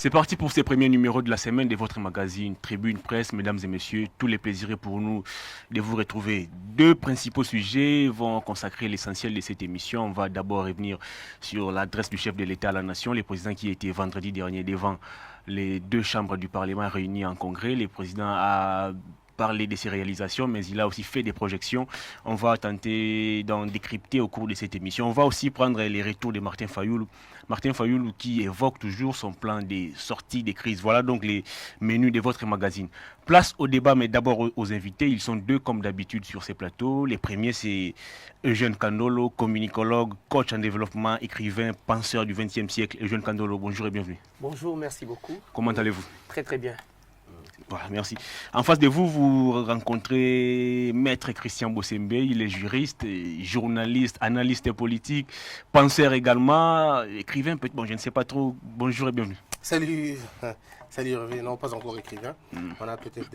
C'est parti pour ces premiers numéros de la semaine de votre magazine Tribune Presse. Mesdames et messieurs, tous les plaisirs pour nous de vous retrouver. Deux principaux sujets vont consacrer l'essentiel de cette émission. On va d'abord revenir sur l'adresse du chef de l'État à la nation, le président qui était vendredi dernier devant les deux chambres du Parlement réunies en congrès. Le président a parlé de ses réalisations, mais il a aussi fait des projections. On va tenter d'en décrypter au cours de cette émission. On va aussi prendre les retours de Martin Fayoulou. Martin Fayoulou qui évoque toujours son plan de sortie des crises. Voilà donc les menus de votre magazine. Place au débat, mais d'abord aux invités. Ils sont deux comme d'habitude sur ces plateaux. Les premiers, c'est Eugène Kandolo, communicologue, coach en développement, écrivain, penseur du XXe siècle. Eugène Kandolo, bonjour et bienvenue. Bonjour, merci beaucoup. Comment allez-vous? Très très bien. Voilà, merci. En face de vous, vous rencontrez Maître Christian Bossembe. Il est juriste, journaliste, analyste politique, penseur également, écrivain peut-être. Bon, je ne sais pas trop. Bonjour et bienvenue. Salut, salut Hervé. Non, pas encore écrivain. On a peut-être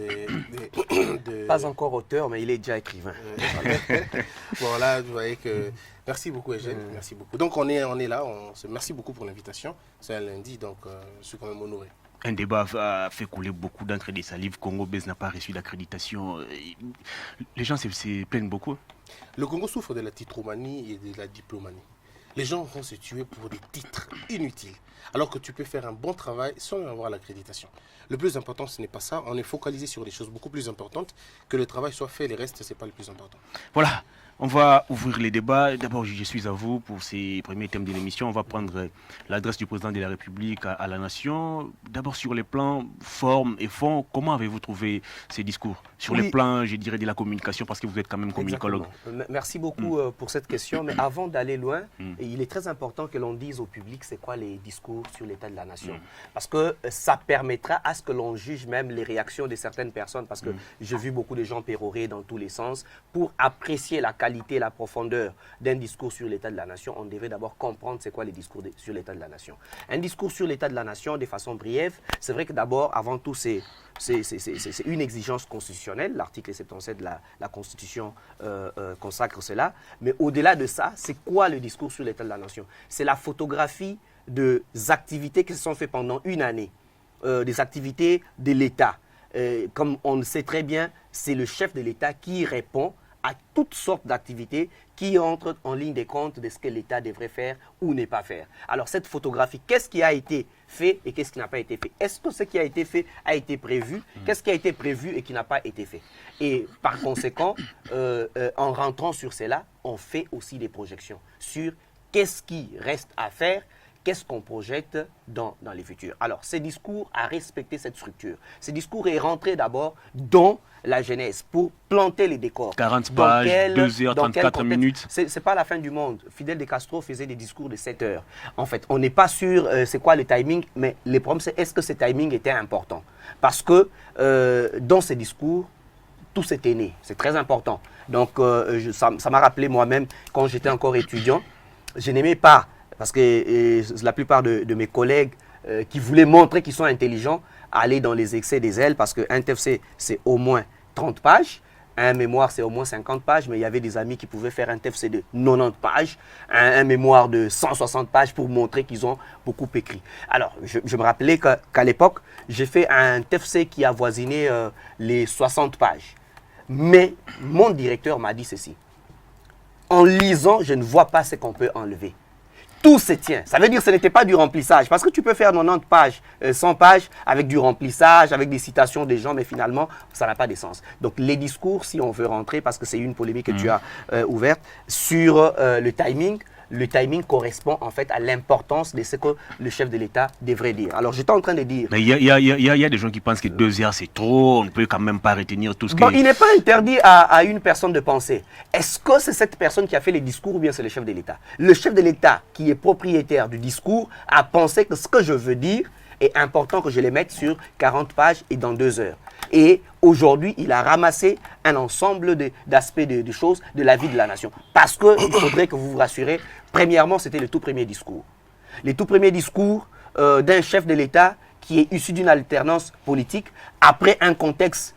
Pas encore auteur, mais il est déjà écrivain. Voilà, vous voyez que... Merci beaucoup, Eugène. Merci beaucoup. Donc, on est là. Merci beaucoup pour l'invitation. C'est un lundi, donc je suis quand même honoré. Un débat a fait couler beaucoup d'encre et de salive. Congo Bez n'a pas reçu d'accréditation. Les gens se plaignent beaucoup. Le Congo souffre de la titromanie et de la diplomanie. Les gens vont se tuer pour des titres inutiles, alors que tu peux faire un bon travail sans avoir l'accréditation. Le plus important, ce n'est pas ça. On est focalisé sur des choses beaucoup plus importantes. Que le travail soit fait, le reste, ce n'est pas le plus important. Voilà. On va ouvrir les débats. D'abord, je suis à vous pour ces premiers thèmes de l'émission. On va prendre l'adresse du président de la République à la nation. D'abord, sur les plans forme et fond, comment avez-vous trouvé ces discours? Sur les plans, je dirais, de la communication, parce que vous êtes quand même communicologue. Merci beaucoup pour cette question. Mais avant d'aller loin, il est très important que l'on dise au public c'est quoi les discours sur l'état de la nation. Parce que ça permettra à ce que l'on juge même les réactions de certaines personnes. Parce que j'ai vu beaucoup de gens pérorer dans tous les sens. Pour apprécier la qualité et la profondeur d'un discours sur l'état de la nation, on devrait d'abord comprendre c'est quoi les discours sur l'état de la nation. Un discours sur l'état de la nation, de façon brève, c'est vrai que d'abord, avant tout, c'est une exigence constitutionnelle. L'article 77 de la Constitution consacre cela. Mais au-delà de ça, c'est quoi le discours sur l'état de la nation? C'est la photographie des activités qui se sont faites pendant une année, des activités de l'État. Comme on le sait très bien, c'est le chef de l'État qui répond à toutes sortes d'activités qui entrent en ligne de compte de ce que l'État devrait faire ou ne pas faire. Alors cette photographie, qu'est-ce qui a été fait et qu'est-ce qui n'a pas été fait? Est-ce que ce qui a été fait a été prévu? Qu'est-ce qui a été prévu et qui n'a pas été fait? Et par conséquent, en rentrant sur cela, on fait aussi des projections sur qu'est-ce qui reste à faire, qu'est-ce qu'on projette dans les futurs. Alors, ce discours a respecté cette structure. Ce discours est rentré d'abord dans la jeunesse pour planter les décors. 40 pages, 2h34 minutes. Ce n'est pas la fin du monde. Fidel de Castro faisait des discours de 7 heures. En fait, on n'est pas sûr c'est quoi le timing, mais le problème c'est est-ce que ce timing était important? Parce que dans ces discours, tout s'était né. C'est très important. Donc, ça m'a rappelé moi-même, quand j'étais encore étudiant, je n'aimais pas, parce que la plupart de mes collègues qui voulaient montrer qu'ils sont intelligents, aller dans les excès des ailes, parce qu'un TFC, c'est au moins 30 pages, un mémoire, c'est au moins 50 pages, mais il y avait des amis qui pouvaient faire un TFC de 90 pages, un mémoire de 160 pages pour montrer qu'ils ont beaucoup écrit. Alors, je me rappelais qu'à l'époque, j'ai fait un TFC qui avoisinait les 60 pages. Mais mon directeur m'a dit ceci. En lisant, je ne vois pas ce qu'on peut enlever. Tout se tient. Ça veut dire que ce n'était pas du remplissage. Parce que tu peux faire 90 pages, 100 pages avec du remplissage, avec des citations des gens, mais finalement, ça n'a pas de sens. Donc, les discours, si on veut rentrer, parce que c'est une polémique que tu as ouverte, sur le timing correspond en fait à l'importance de ce que le chef de l'État devrait dire. Alors, j'étais en train de dire... Mais il y a des gens qui pensent que 2 heures, c'est trop, on ne peut quand même pas retenir tout ce que... Bon, il n'est pas interdit à une personne de penser. Est-ce que c'est cette personne qui a fait les discours ou bien c'est le chef de l'État? Le chef de l'État, qui est propriétaire du discours, a pensé que ce que je veux dire est important que je les mette sur 40 pages et dans 2 heures. Et aujourd'hui, il a ramassé un ensemble d'aspects de choses de la vie de la nation. Parce qu'il faudrait que vous vous rassurez, premièrement, c'était le tout premier discours. Le tout premier discours d'un chef de l'État qui est issu d'une alternance politique après un contexte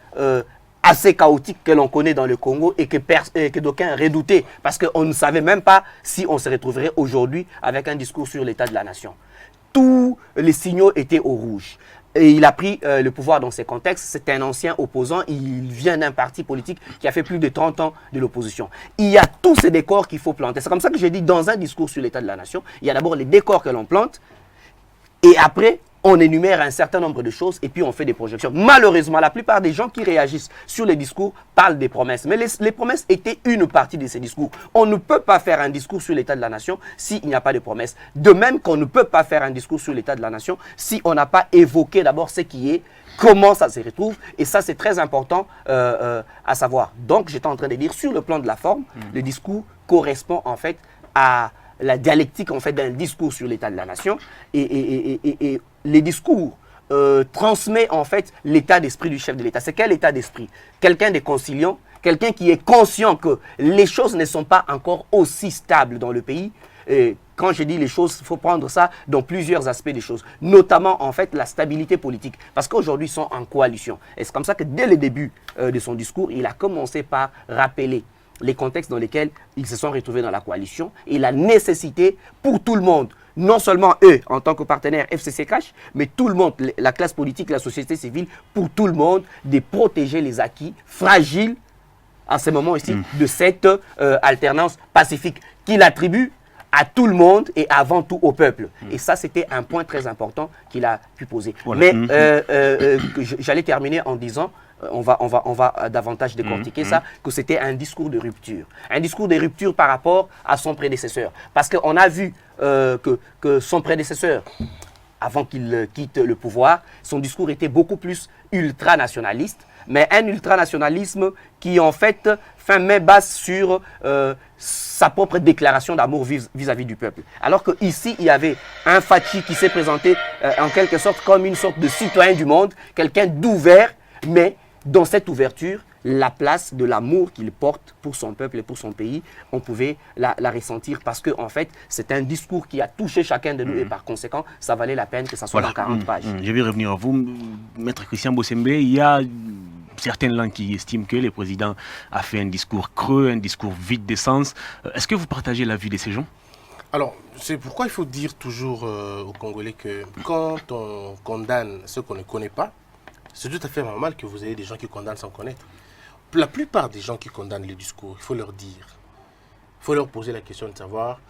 assez chaotique que l'on connaît dans le Congo et que d'aucuns redoutaient parce qu'on ne savait même pas si on se retrouverait aujourd'hui avec un discours sur l'état de la nation. tous les signaux étaient au rouge. Et il a pris le pouvoir dans ces contextes. C'est un ancien opposant. Il vient d'un parti politique qui a fait plus de 30 ans de l'opposition. Il y a tous ces décors qu'il faut planter. C'est comme ça que j'ai dit dans un discours sur l'état de la nation, il y a d'abord les décors que l'on plante et après, on énumère un certain nombre de choses et puis on fait des projections. Malheureusement, la plupart des gens qui réagissent sur les discours parlent des promesses. Mais les promesses étaient une partie de ces discours. On ne peut pas faire un discours sur l'état de la nation s'il n'y a pas de promesses. De même qu'on ne peut pas faire un discours sur l'état de la nation si on n'a pas évoqué d'abord ce qui est, comment ça se retrouve. Et ça, c'est très important à savoir. Donc, j'étais en train de dire, sur le plan de la forme, le discours correspond en fait à la dialectique en fait d'un discours sur l'état de la nation et les discours transmet en fait l'état d'esprit du chef de l'État. C'est quel état d'esprit? Quelqu'un de conciliant, quelqu'un qui est conscient que les choses ne sont pas encore aussi stables dans le pays. Et quand je dis les choses, il faut prendre ça dans plusieurs aspects des choses, notamment en fait la stabilité politique, parce qu'aujourd'hui ils sont en coalition. Et c'est comme ça que dès le début de son discours, il a commencé par rappeler les contextes dans lesquels ils se sont retrouvés dans la coalition et la nécessité pour tout le monde, non seulement eux en tant que partenaires FCC-Cash, mais tout le monde, la classe politique, la société civile, pour tout le monde, de protéger les acquis fragiles à ce moment ici de cette alternance pacifique qu'il attribue à tout le monde et avant tout au peuple. Et ça, c'était un point très important qu'il a pu poser. Voilà. Mais j'allais terminer en disant, on va davantage décortiquer ça, que c'était un discours de rupture. Un discours de rupture par rapport à son prédécesseur. Parce qu'on a vu que son prédécesseur, avant qu'il quitte le pouvoir, son discours était beaucoup plus ultranationaliste, mais un ultranationalisme qui en fait met base sur sa propre déclaration d'amour vis-à-vis du peuple. Alors qu'ici, il y avait un Fachi qui s'est présenté en quelque sorte comme une sorte de citoyen du monde, quelqu'un d'ouvert, mais dans cette ouverture, la place de l'amour qu'il porte pour son peuple et pour son pays, on pouvait la ressentir parce que en fait, c'est un discours qui a touché chacun de nous et par conséquent, ça valait la peine que ça soit dans 40 pages. Je vais revenir à vous, Maître Christian Bossembe. Il y a certaines langues qui estiment que le président a fait un discours creux, un discours vide d'essence. Est-ce que vous partagez l'avis de ces gens? Alors, c'est pourquoi il faut dire toujours aux Congolais que quand on condamne ce qu'on ne connaît pas, c'est tout à fait normal que vous ayez des gens qui condamnent sans connaître. La plupart des gens qui condamnent les discours, il faut leur dire, il faut leur poser la question de savoir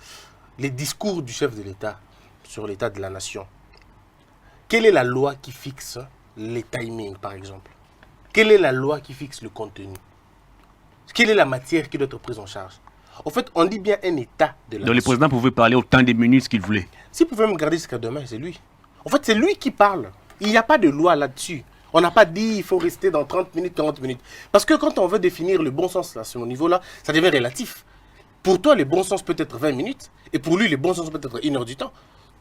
les discours du chef de l'État sur l'état de la nation. Quelle est la loi qui fixe les timings, par exemple? Quelle est la loi qui fixe le contenu? Quelle est la matière qui doit être prise en charge? En fait, on dit bien un état de la nation. Donc le président pouvait parler autant de minutes qu'il voulait. S'il pouvait me garder jusqu'à demain, c'est lui. En fait, c'est lui qui parle. Il n'y a pas de loi là-dessus. On n'a pas dit il faut rester dans 30 minutes, 40 minutes. Parce que quand on veut définir le bon sens à ce niveau-là, ça devient relatif. Pour toi, le bon sens peut être 20 minutes. Et pour lui, le bon sens peut être 1 heure du temps.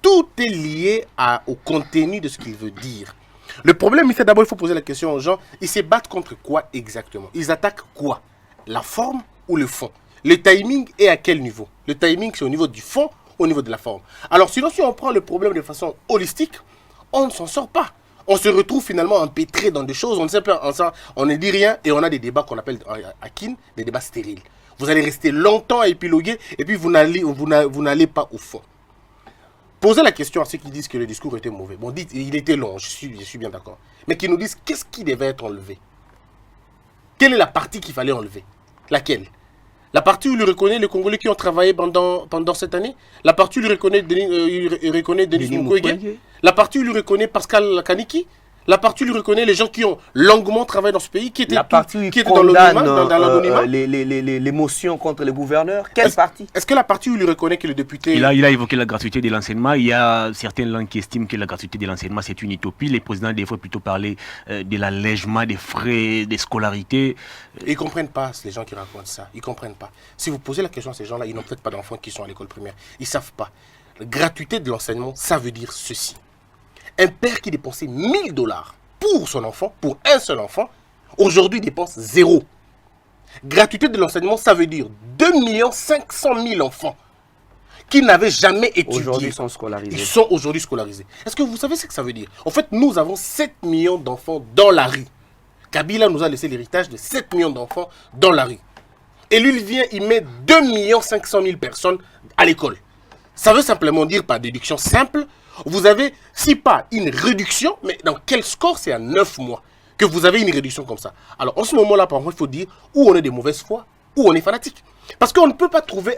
Tout est lié au contenu de ce qu'il veut dire. Le problème, c'est d'abord, il faut poser la question aux gens, ils se battent contre quoi exactement? Ils attaquent quoi? La forme ou le fond? Le timing est à quel niveau? Le timing, c'est au niveau du fond, au niveau de la forme. Alors, sinon, si on prend le problème de façon holistique, on ne s'en sort pas. On se retrouve finalement empêtré dans des choses, on ne sait pas, on ne dit rien et on a des débats qu'on appelle à Kin, des débats stériles. Vous allez rester longtemps à épiloguer et puis vous n'allez pas au fond. Posez la question à ceux qui disent que le discours était mauvais. Bon, dites, il était long, je suis bien d'accord. Mais qui nous disent qu'est-ce qui devait être enlevé? Quelle est la partie qu'il fallait enlever? Laquelle? La partie où il reconnaît les Congolais qui ont travaillé pendant cette année? La partie où il reconnaît Denis Mukwege? La partie où il reconnaît Pascal Kaniki? La partie où il reconnaît les gens qui ont longuement travaillé dans ce pays, qui étaient dans l'anonymat? Les motions contre les gouverneurs? Quelle partie? Est-ce que la partie où il reconnaît que le député... Il a évoqué la gratuité de l'enseignement. Il y a certaines langues qui estiment que la gratuité de l'enseignement, c'est une utopie. Les présidents, des fois, plutôt parler de l'allègement des frais de scolarité. Ils ne comprennent pas, les gens qui racontent ça. Ils ne comprennent pas. Si vous posez la question à ces gens-là, ils n'ont peut-être pas d'enfants qui sont à l'école primaire. Ils ne savent pas. La gratuité de l'enseignement, ça veut dire ceci. Un père qui dépensait 1 000 $ pour son enfant, pour un seul enfant, aujourd'hui dépense 0. Gratuité de l'enseignement, ça veut dire 2 500 000 enfants qui n'avaient jamais étudié. Aujourd'hui, sont scolarisés. Ils sont aujourd'hui scolarisés. Est-ce que vous savez ce que ça veut dire? En fait, nous avons 7 millions d'enfants dans la rue. Kabila nous a laissé l'héritage de 7 millions d'enfants dans la rue. Et lui, il vient, il met 2 500 000 personnes à l'école. Ça veut simplement dire, par déduction simple, vous avez, si pas une réduction, mais dans quel score? C'est à 9 mois que vous avez une réduction comme ça. Alors, en ce moment-là, par exemple, il faut dire où on est de mauvaise foi, où on est fanatique. Parce qu'on ne peut pas trouver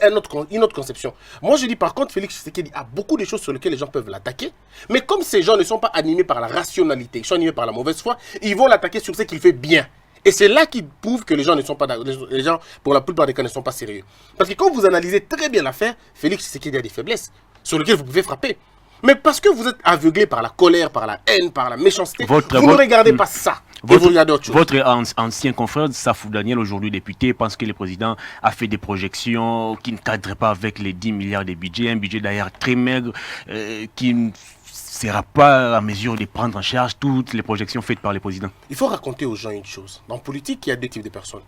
une autre conception. Moi, je dis par contre, Félix Tshisekedi a beaucoup de choses sur lesquelles les gens peuvent l'attaquer. Mais comme ces gens ne sont pas animés par la rationalité, ils sont animés par la mauvaise foi, ils vont l'attaquer sur ce qu'il fait bien. Et c'est là qu'il prouve que les gens ne sont pas, les gens, pour la plupart des cas, ne sont pas sérieux. Parce que quand vous analysez très bien l'affaire, Félix Tshisekedi a des faiblesses sur lesquelles vous pouvez frapper. Mais parce que vous êtes aveuglé par la colère, par la haine, par la méchanceté, vous ne regardez pas ça. Votre ancien confrère, Safou Daniel, aujourd'hui député, pense que le président a fait des projections qui ne cadrent pas avec les 10 milliards de budget, un budget d'ailleurs très maigre, qui ne sera pas à mesure de prendre en charge toutes les projections faites par le président. Il faut raconter aux gens une chose. Dans la politique, il y a deux types de personnes.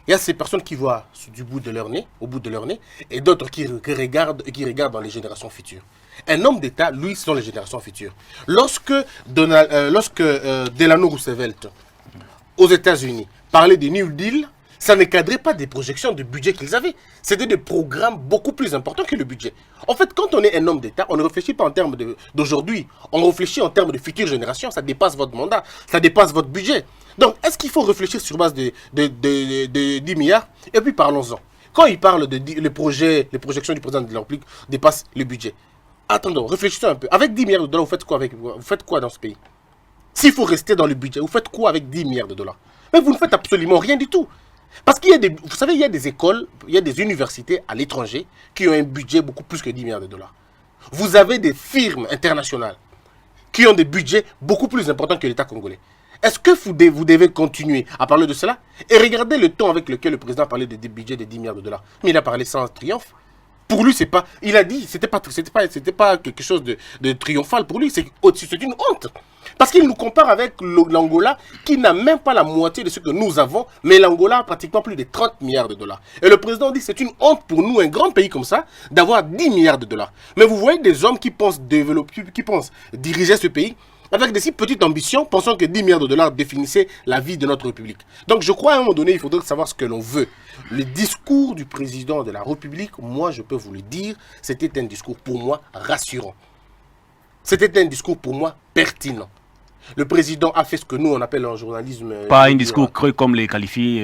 Il y a ces personnes qui voient du bout de leur nez, au bout de leur nez, et d'autres qui regardent dans les générations futures. Un homme d'État, lui, ce sont les générations futures. Lorsque Delano Roosevelt, aux États-Unis, parlait des New Deal, ça ne cadrait pas des projections de budget qu'ils avaient. C'était des programmes beaucoup plus importants que le budget. En fait, quand on est un homme d'État, on ne réfléchit pas en termes d'aujourd'hui. On réfléchit en termes de futures générations. Ça dépasse votre mandat, ça dépasse votre budget. Donc, est-ce qu'il faut réfléchir sur base de 10 milliards? Et puis, parlons-en. Quand il parle de les projections du président de la République dépassent le budget. Attendons, réfléchissons un peu. Avec 10 milliards de dollars, vous faites quoi dans ce pays? S'il faut rester dans le budget, vous faites quoi avec 10 milliards de dollars? Mais vous ne faites absolument rien du tout. Parce qu'il y a vous savez, il y a des écoles, il y a des universités à l'étranger qui ont un budget beaucoup plus que 10 milliards de dollars. Vous avez des firmes internationales qui ont des budgets beaucoup plus importants que l'État congolais. Est-ce que vous devez continuer à parler de cela? Et regardez le ton avec lequel le président a parlé des budgets de 10 milliards de dollars. Mais il a parlé sans triomphe. Pour lui, c'est pas. Il a dit, c'était pas quelque chose de triomphal pour lui. C'est une honte. Parce qu'il nous compare avec l'Angola, qui n'a même pas la moitié de ce que nous avons, mais l'Angola a pratiquement plus de 30 milliards de dollars. Et le président dit, c'est une honte pour nous, un grand pays comme ça, d'avoir 10 milliards de dollars. Mais vous voyez des hommes qui pensent développer, qui pensent diriger ce pays avec des si petites ambitions, pensant que 10 milliards de dollars définissaient la vie de notre République. Donc je crois à un moment donné, il faudrait savoir ce que l'on veut. Le discours du président de la République, moi je peux vous le dire, c'était un discours pour moi rassurant. C'était un discours pour moi pertinent. Le président a fait ce que nous on appelle en journalisme... Pas un discours creux comme les qualifie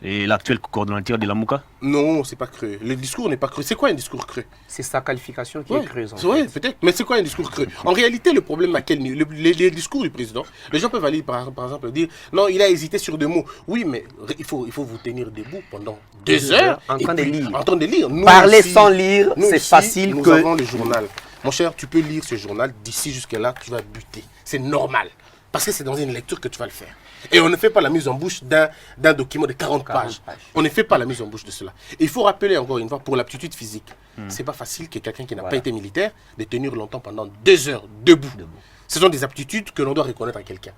l'actuel coordonnateur de la MOUCA? Non, c'est pas creux. Le discours n'est pas creux. C'est quoi un discours creux? C'est sa qualification qui est creuse. Oui, peut-être. Mais c'est quoi un discours creux? En réalité, le problème à quel niveau? Les discours du président, les gens peuvent aller par exemple dire non, il a hésité sur des mots. Oui, mais il faut vous tenir debout pendant 2 heures en train de lire. En train de lire. Parler sans lire, c'est facile. Nous avons le journal. Mon cher, tu peux lire ce journal d'ici jusque-là, tu vas buter. C'est normal. Parce que c'est dans une lecture que tu vas le faire. Et on ne fait pas la mise en bouche d'un document de 40 pages. On ne fait pas la mise en bouche de cela. Et il faut rappeler encore une fois, pour l'aptitude physique, c'est pas facile que quelqu'un qui n'a pas été militaire de tenir longtemps pendant 2 heures debout. Ce sont des aptitudes que l'on doit reconnaître à quelqu'un.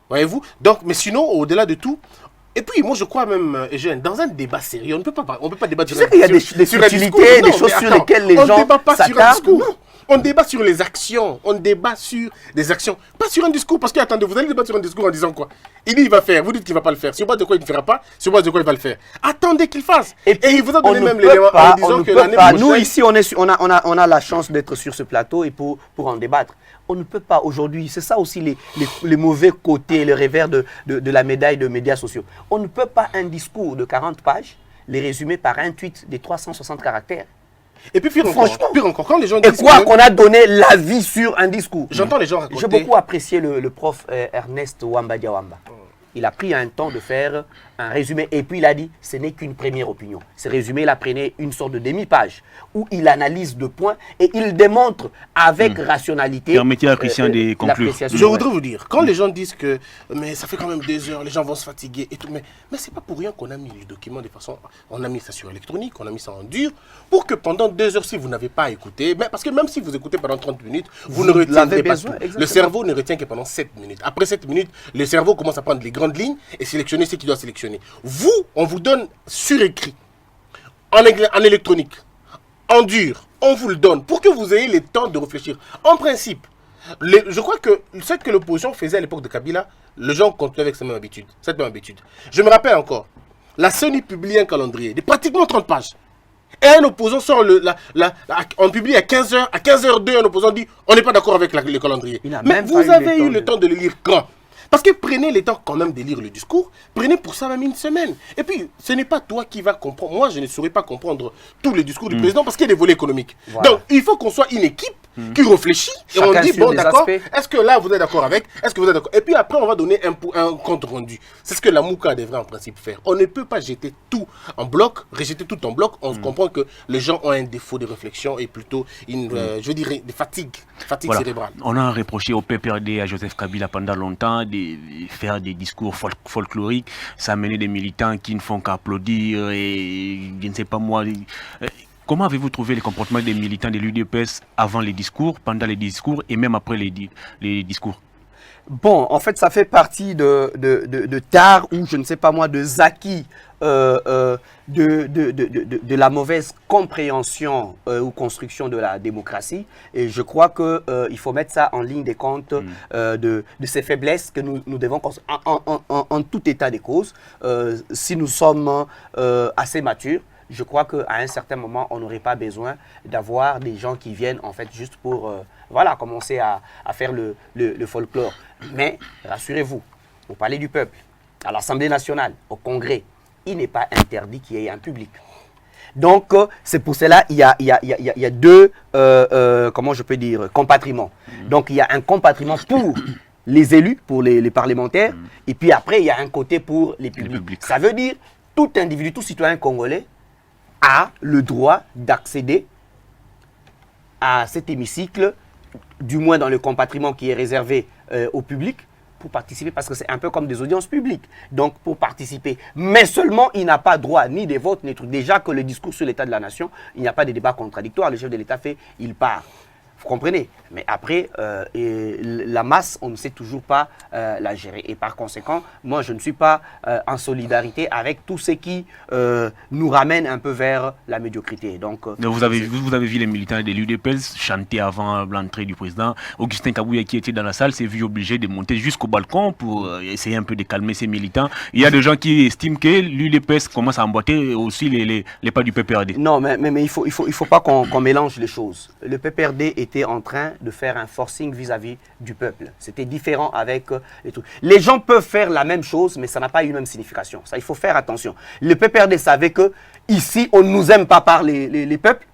Voyez-vous? Donc, mais sinon, au-delà de tout, et puis, moi, je crois même, Eugène, dans un débat sérieux, on ne peut pas débattre sur un discours. Il y a des subtilités, des choses sur lesquelles les gens on ne débat pas sur un discours. On débat sur les actions. On débat sur des actions. Pas sur un discours. Parce que, attendez, vous allez débattre sur un discours en disant quoi? Il dit il va faire. Vous dites qu'il ne va pas le faire. Sur base de quoi il ne fera pas? Sur base de quoi il va le faire? Attendez qu'il fasse. Et il vous a donné même l'élément en disant que l'année prochaine... Nous, ici, on a la chance d'être sur ce plateau et pour en débattre. On ne peut pas aujourd'hui, c'est ça aussi les mauvais côtés, le revers de la médaille de médias sociaux. On ne peut pas un discours de 40 pages les résumer par un tweet de 360 caractères. Et puis pire encore, quand les gens disent... Et quoi qu'on a donné l'avis sur un discours. J'entends les gens raconter... J'ai beaucoup apprécié le prof Ernest Wamba Diawamba. Il a pris un temps de faire un résumé et puis il a dit ce n'est qu'une première opinion. Ce résumé, il a pris une sorte de demi-page où il analyse 2 points et il démontre avec rationalité. Permettez à Christian de conclure. Je voudrais vous dire, quand les gens disent que mais ça fait quand même 2 heures, les gens vont se fatiguer et tout, mais c'est pas pour rien qu'on a mis les documents de façon, on a mis ça sur électronique, on a mis ça en dur, pour que pendant 2 heures, si vous n'avez pas écouté, parce que même si vous écoutez pendant 30 minutes, vous ne retiendrez pas tout. Le cerveau ne retient que pendant 7 minutes. Après 7 minutes, le cerveau commence à prendre les grandes lignes et sélectionner ce qu'il doit sélectionner. Vous, on vous donne sur écrit, en électronique, en dur, on vous le donne pour que vous ayez le temps de réfléchir. En principe, je crois que ce que l'opposition faisait à l'époque de Kabila, les gens continuaient avec cette même habitude. Je me rappelle encore, la CENI publiait un calendrier de pratiquement 30 pages. Et un opposant sort on publie à 15h, à 15h02, un opposant dit on n'est pas d'accord avec le calendrier. Mais vous avez eu le temps de le lire quand? Parce que prenez le temps quand même de lire le discours, prenez pour ça même une semaine. Et puis, ce n'est pas toi qui vas comprendre. Moi, je ne saurais pas comprendre tous les discours du président parce qu'il y a des volets économiques. Voilà. Donc, il faut qu'on soit une équipe qui réfléchit et on dit, bon, d'accord, est-ce que là, vous êtes d'accord avec? Est-ce que vous êtes d'accord? Et puis après, on va donner un compte rendu. C'est ce que la Mouka devrait en principe faire. On ne peut pas jeter tout en bloc, rejeter tout en bloc. On se comprend que les gens ont un défaut de réflexion et plutôt, je dirais, de fatigue voilà. Cérébrale. On a reproché au PPRD, à Joseph Kabila pendant longtemps de faire des discours folkloriques. Ça a mené des militants qui ne font qu'applaudir et je ne sais pas moi... Comment avez-vous trouvé les comportements des militants de l'UDPS avant les discours, pendant les discours et même après les discours? Bon, en fait, ça fait partie de tard ou je ne sais pas moi, de acquis de la mauvaise compréhension ou construction de la démocratie. Et je crois qu'il faut mettre ça en ligne des comptes de ces faiblesses que nous devons en tout état des causes. Si nous sommes assez matures, je crois qu'à un certain moment, on n'aurait pas besoin d'avoir des gens qui viennent en fait juste pour voilà, commencer à faire le folklore. Mais rassurez-vous, vous parlez du peuple, à l'Assemblée nationale, au Congrès, il n'est pas interdit qu'il y ait un public. Donc, c'est pour cela qu'il y a deux, comment je peux dire, compatrimoines. Donc, il y a un compatriment pour les élus, pour les parlementaires, et puis après, il y a un côté pour les publics. Ça veut dire, tout individu, tout citoyen congolais a le droit d'accéder à cet hémicycle, du moins dans le compatriment qui est réservé au public, pour participer, parce que c'est un peu comme des audiences publiques. Donc, pour participer. Mais seulement, il n'a pas droit ni des votes, ni des trucs. Déjà que le discours sur l'état de la nation, il n'y a pas de débat contradictoire. Le chef de l'État fait, il part. Vous comprenez? Mais après, la masse, on ne sait toujours pas la gérer. Et par conséquent, moi, je ne suis pas en solidarité avec tout ce qui nous ramène un peu vers la médiocrité. Donc, vous avez vu les militants de l'UDPS chanter avant l'entrée du président. Augustin Kabouya, qui était dans la salle, s'est vu obligé de monter jusqu'au balcon pour essayer un peu de calmer ses militants. Il y a des gens qui estiment que l'UDPS commence à emboîter aussi les pas du PPRD. Non, mais il faut pas qu'on mélange les choses. Le PPRD était en train de faire un forcing vis-à-vis du peuple. C'était différent avec les trucs. Les gens peuvent faire la même chose, mais ça n'a pas une même signification. Ça, il faut faire attention. Le PPRD savait que ici, on ne nous aime pas par les peuples.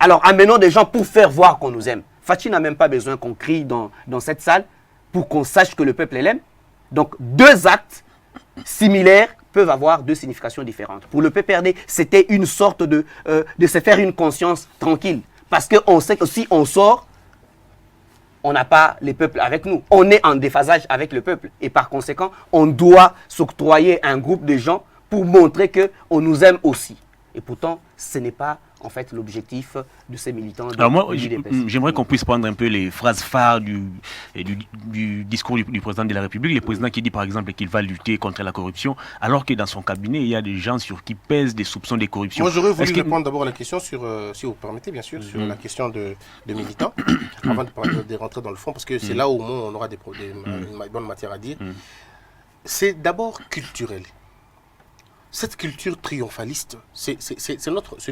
Alors, amenons des gens pour faire voir qu'on nous aime. Fachi n'a même pas besoin qu'on crie dans cette salle pour qu'on sache que le peuple l'aime. Donc, deux actes similaires peuvent avoir deux significations différentes. Pour le PPRD, c'était une sorte de se faire une conscience tranquille. Parce qu'on sait que si on sort, on n'a pas les peuples avec nous. On est en déphasage avec le peuple. Et par conséquent, on doit s'octroyer un groupe de gens pour montrer qu'on nous aime aussi. Et pourtant, ce n'est pas en fait l'objectif de ces militants. Alors moi, j'aimerais qu'on puisse prendre un peu les phrases phares du discours du président de la République. Le président qui dit par exemple qu'il va lutter contre la corruption, alors que dans son cabinet, il y a des gens sur qui pèsent des soupçons de corruption. Moi, j'aurais voulu répondre d'abord à la question sur, si vous permettez bien sûr, sur la question de militants, avant de rentrer dans le fond, parce que c'est là où on aura une bonne matière à dire. C'est d'abord culturel. Cette culture triomphaliste, c'est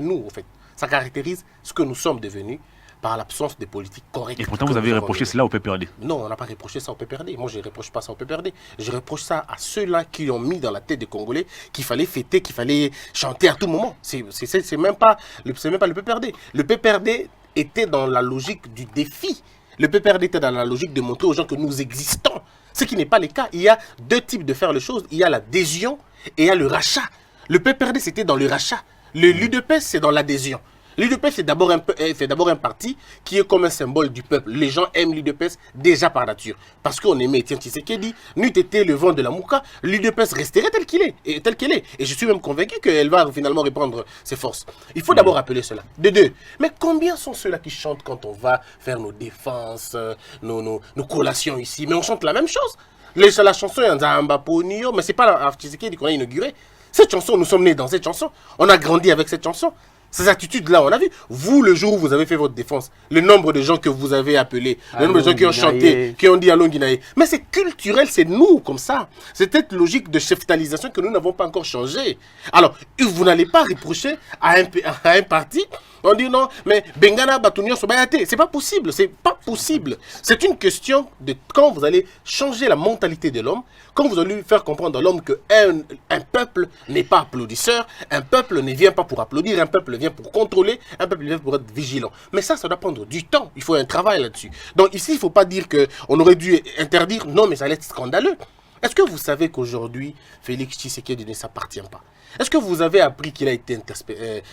nous, en fait. Ça caractérise ce que nous sommes devenus par l'absence de politiques correctes. Et pourtant, vous avez reproché cela au PPRD. Non, on n'a pas reproché ça au PPRD. Moi, je ne reproche pas ça au PPRD. Je reproche ça à ceux-là qui ont mis dans la tête des Congolais qu'il fallait fêter, qu'il fallait chanter à tout moment. C'est même pas le PPRD. Le PPRD était dans la logique du défi. Le PPRD était dans la logique de montrer aux gens que nous existons. Ce qui n'est pas le cas. Il y a deux types de faire les choses. Il y a l'adhésion et il y a le rachat. Le PPRD, c'était dans le rachat. L'UDPS, c'est dans l'adhésion. L'UDPS, c'est d'abord un parti qui est comme un symbole du peuple. Les gens aiment l'UDPS déjà par nature. Parce qu'on aimait Etienne Tshisekedi, n'eût été le vent de la Mouka, l'UDPS resterait tel qu'elle est. Et je suis même convaincu qu'elle va finalement reprendre ses forces. Il faut d'abord rappeler cela. De deux. Mais combien sont ceux-là qui chantent quand on va faire nos défenses, nos collations ici? Mais on chante la même chose. La chanson est Nzamba Ponio, mais c'est pas la Tshisekedi qu'on a inauguré. Cette chanson, nous sommes nés dans cette chanson. On a grandi avec cette chanson. Ces attitudes-là, on a vu. Vous, le jour où vous avez fait votre défense, le nombre de gens que vous avez appelés, le nombre de gens qui ont chanté, qui ont dit Allons Guinaï. Mais c'est culturel, c'est nous comme ça. C'est cette logique de cheptalisation que nous n'avons pas encore changé. Alors, vous n'allez pas reprocher à un parti. On dit non, mais Bengana Batounion Sobayate, c'est pas possible, c'est pas possible. C'est une question de quand vous allez changer la mentalité de l'homme, quand vous allez lui faire comprendre à l'homme qu'un peuple n'est pas applaudisseur, un peuple ne vient pas pour applaudir, un peuple vient pour contrôler, un peuple vient pour être vigilant. Mais ça doit prendre du temps, il faut un travail là-dessus. Donc ici, il ne faut pas dire qu'on aurait dû interdire, non, mais ça allait être scandaleux. Est-ce que vous savez qu'aujourd'hui, Félix Tshisekedi ne s'appartient pas? Est-ce que vous avez appris qu'il a été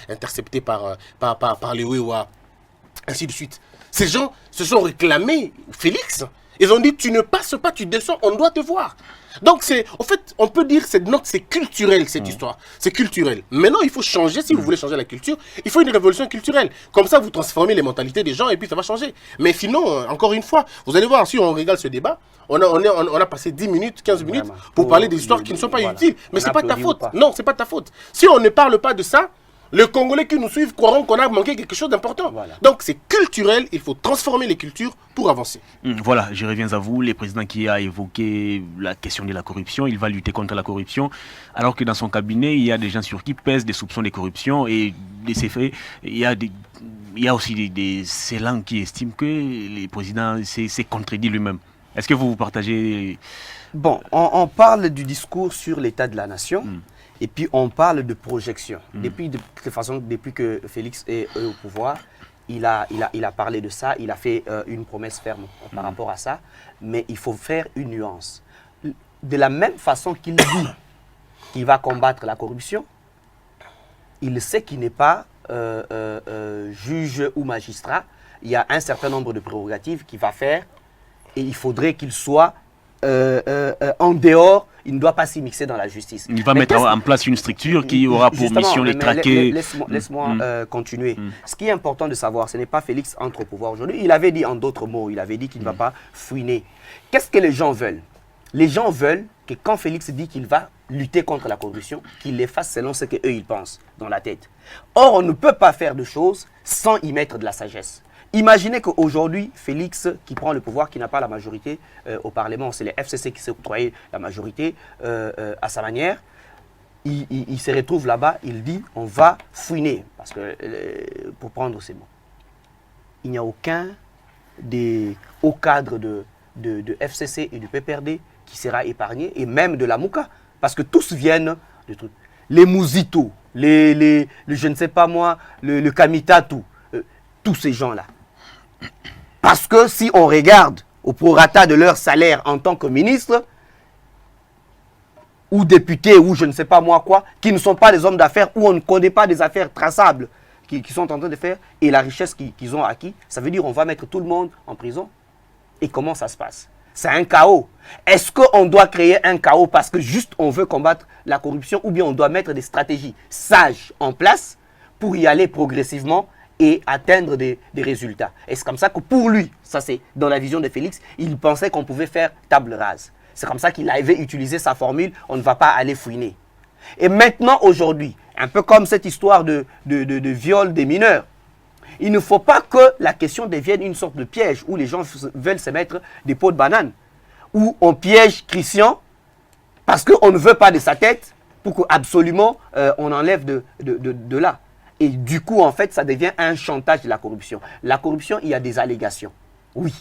intercepté par les Wewa, ainsi de suite? Ces gens se sont réclamés, Félix. Ils ont dit, tu ne passes pas, tu descends, on doit te voir. Donc, en fait, on peut dire que c'est culturel, cette histoire. C'est culturel. Maintenant, il faut changer, si vous voulez changer la culture, il faut une révolution culturelle. Comme ça, vous transformez les mentalités des gens et puis ça va changer. Mais sinon, encore une fois, vous allez voir, si on regarde ce débat, on a passé 10 minutes, 15 minutes pour parler des histoires qui ne sont pas utiles. Mais ce n'est pas ta faute. Non, ce n'est pas ta faute. Si on ne parle pas de ça, les Congolais qui nous suivent croiront qu'on a manqué quelque chose d'important. Voilà. Donc c'est culturel, il faut transformer les cultures pour avancer. Voilà, je reviens à vous. Le président qui a évoqué la question de la corruption, il va lutter contre la corruption, alors que dans son cabinet, il y a des gens sur qui pèsent des soupçons de corruption et de ces faits, il y a aussi des élans qui estiment que le président s'est contredit lui-même. Est-ce que vous partagez... Bon, on parle du discours sur l'état de la nation. Et puis on parle de projection. Depuis que Félix est au pouvoir, il a parlé de ça, il a fait une promesse ferme par rapport à ça. Mais il faut faire une nuance. De la même façon qu'il dit qu'il va combattre la corruption, il sait qu'il n'est pas juge ou magistrat. Il y a un certain nombre de prérogatives qu'il va faire et il faudrait qu'il soit en dehors. Il ne doit pas s'y mixer dans la justice. Il va mettre en place une structure qui aura pour mission de traquer... Laisse-moi continuer. Ce qui est important de savoir, ce n'est pas Félix entre au pouvoir aujourd'hui. Il avait dit en d'autres mots, il avait dit qu'il ne va pas fouiner. Qu'est-ce que les gens veulent? Les gens veulent que quand Félix dit qu'il va lutter contre la corruption, qu'il les fasse selon ce qu'eux ils pensent dans la tête. Or, on ne peut pas faire de choses sans y mettre de la sagesse. Imaginez qu'aujourd'hui, Félix, qui prend le pouvoir, qui n'a pas la majorité au Parlement, c'est les FCC qui s'est octroyé la majorité à sa manière, il se retrouve là-bas, il dit on va fouiner, parce que, pour prendre ces mots, il n'y a aucun des hauts cadres de FCC et du PPRD qui sera épargné, et même de la Mouka, parce que tous viennent de trucs. Les Mouzito, le je ne sais pas moi, le Kamitatu, tous ces gens-là. Parce que si on regarde au prorata de leur salaire en tant que ministre, ou député, ou je ne sais pas moi quoi, qui ne sont pas des hommes d'affaires, ou on ne connaît pas des affaires traçables qui sont en train de faire, et la richesse qu'ils ont acquis, ça veut dire on va mettre tout le monde en prison. Et comment ça se passe? C'est un chaos. Est-ce qu'on doit créer un chaos parce que juste on veut combattre la corruption, ou bien on doit mettre des stratégies sages en place pour y aller progressivement et atteindre des résultats? Et c'est comme ça que pour lui, ça c'est dans la vision de Félix, il pensait qu'on pouvait faire table rase. C'est comme ça qu'il avait utilisé sa formule, on ne va pas aller fouiner. Et maintenant, aujourd'hui, un peu comme cette histoire de viol des mineurs, il ne faut pas que la question devienne une sorte de piège où les gens veulent se mettre des pots de banane, où on piège Christian parce qu'on ne veut pas de sa tête pour qu'absolument on enlève de là. Et du coup, en fait, ça devient un chantage de la corruption. La corruption, il y a des allégations. Oui.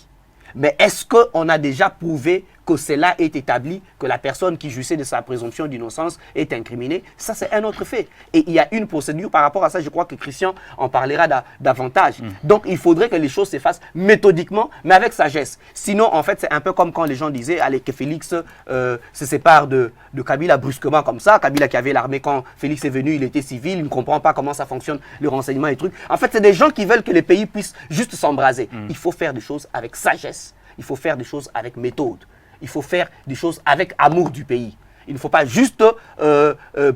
Mais est-ce qu'on a déjà prouvé que cela est établi, que la personne qui jouissait de sa présomption d'innocence est incriminée? Ça, c'est un autre fait. Et il y a une procédure par rapport à ça. Je crois que Christian en parlera davantage. Donc, il faudrait que les choses se fassent méthodiquement, mais avec sagesse. Sinon, en fait, c'est un peu comme quand les gens disaient allez, que Félix se sépare de Kabila brusquement comme ça. Kabila qui avait l'armée quand Félix est venu, il était civil, il ne comprend pas comment ça fonctionne, le renseignement et trucs. En fait, c'est des gens qui veulent que les pays puissent juste s'embraser. Il faut faire des choses avec sagesse. Il faut faire des choses avec méthode. Il faut faire des choses avec amour du pays. Il ne faut pas juste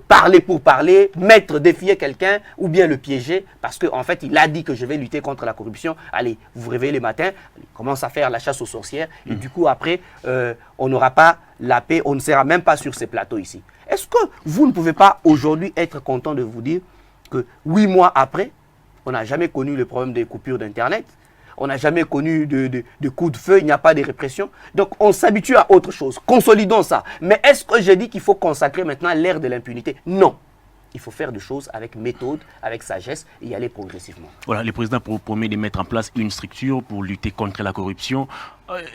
parler pour parler, défier quelqu'un ou bien le piéger parce qu'en fait, il a dit que je vais lutter contre la corruption. Allez, vous vous réveillez le matin, il commence à faire la chasse aux sorcières et du coup, après, on n'aura pas la paix, on ne sera même pas sur ces plateaux ici. Est-ce que vous ne pouvez pas aujourd'hui être content de vous dire que 8 mois après, on n'a jamais connu le problème des coupures d'Internet. On n'a jamais connu de coups de feu, il n'y a pas de répression. Donc, on s'habitue à autre chose. Consolidons ça. Mais est-ce que j'ai dit qu'il faut consacrer maintenant l'ère de l'impunité? Non. Il faut faire des choses avec méthode, avec sagesse et y aller progressivement. Voilà, le président promet de mettre en place une structure pour lutter contre la corruption.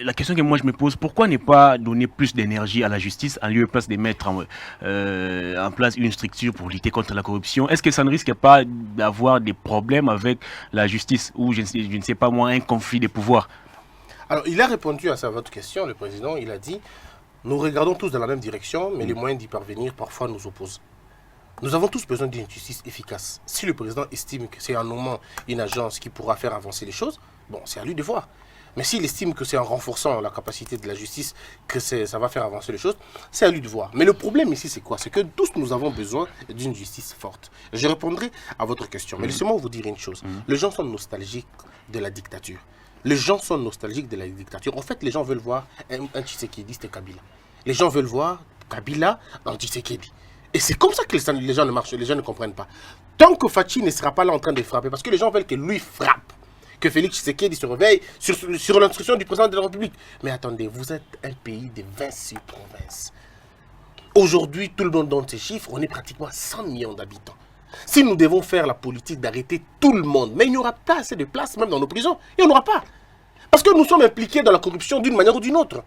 La question que moi je me pose, pourquoi ne pas donner plus d'énergie à la justice en lieu de place de mettre en place une structure pour lutter contre la corruption? Est-ce que ça ne risque pas d'avoir des problèmes avec la justice ou je ne sais pas moi, un conflit de pouvoir? Alors, il a répondu à votre question, le président. Il a dit, nous regardons tous dans la même direction, mais les moyens d'y parvenir parfois nous opposent. Nous avons tous besoin d'une justice efficace. Si le président estime que c'est en nommant une agence qui pourra faire avancer les choses, bon, c'est à lui de voir. Mais s'il estime que c'est en renforçant la capacité de la justice que ça va faire avancer les choses, c'est à lui de voir. Mais le problème ici, c'est quoi? C'est que tous nous avons besoin d'une justice forte. Je répondrai à votre question. Mais laissez-moi vous dire une chose. Les gens sont nostalgiques de la dictature. Les gens sont nostalgiques de la dictature. En fait, les gens veulent voir un Tshisekedi, c'était Kabila. Les gens veulent voir Kabila en Tshisekedi. Et c'est comme ça que les gens ne marchent, les gens ne comprennent pas. Tant que Fachi ne sera pas là en train de frapper, parce que les gens veulent que lui frappe, que Félix Tshisekedi se réveille sur l'instruction du président de la République. Mais attendez, vous êtes un pays de 26 provinces. Aujourd'hui, tout le monde donne ces chiffres, on est pratiquement à 100 millions d'habitants. Si nous devons faire la politique d'arrêter tout le monde, mais il n'y aura pas assez de place, même dans nos prisons, il n'y en aura pas. Parce que nous sommes impliqués dans la corruption d'une manière ou d'une autre.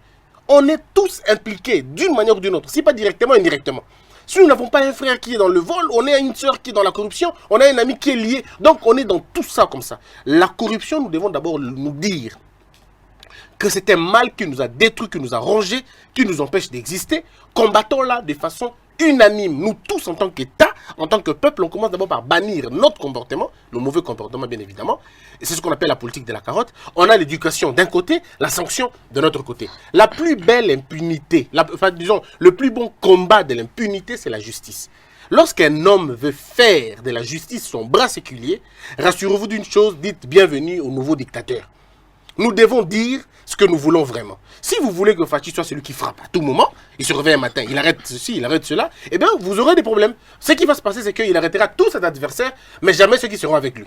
On est tous impliqués d'une manière ou d'une autre, si pas directement, indirectement. Si nous n'avons pas un frère qui est dans le vol, on a une soeur qui est dans la corruption, on a un ami qui est lié. Donc on est dans tout ça comme ça. La corruption, nous devons d'abord nous dire que c'est un mal qui nous a détruit, qui nous a rongés, qui nous empêche d'exister. Combattons-la de façon unanime. Nous tous en tant qu'État, en tant que peuple, on commence d'abord par bannir notre comportement, le mauvais comportement bien évidemment. Et c'est ce qu'on appelle la politique de la carotte. On a l'éducation d'un côté, la sanction de l'autre côté. La plus belle impunité, disons, le plus bon combat de l'impunité, c'est la justice. Lorsqu'un homme veut faire de la justice son bras séculier, rassurez-vous d'une chose, dites bienvenue au nouveau dictateur. Nous devons dire ce que nous voulons vraiment. Si vous voulez que Fachi soit celui qui frappe à tout moment, il se réveille un matin, il arrête ceci, il arrête cela, eh bien vous aurez des problèmes. Ce qui va se passer, c'est qu'il arrêtera tous ses adversaires, mais jamais ceux qui seront avec lui.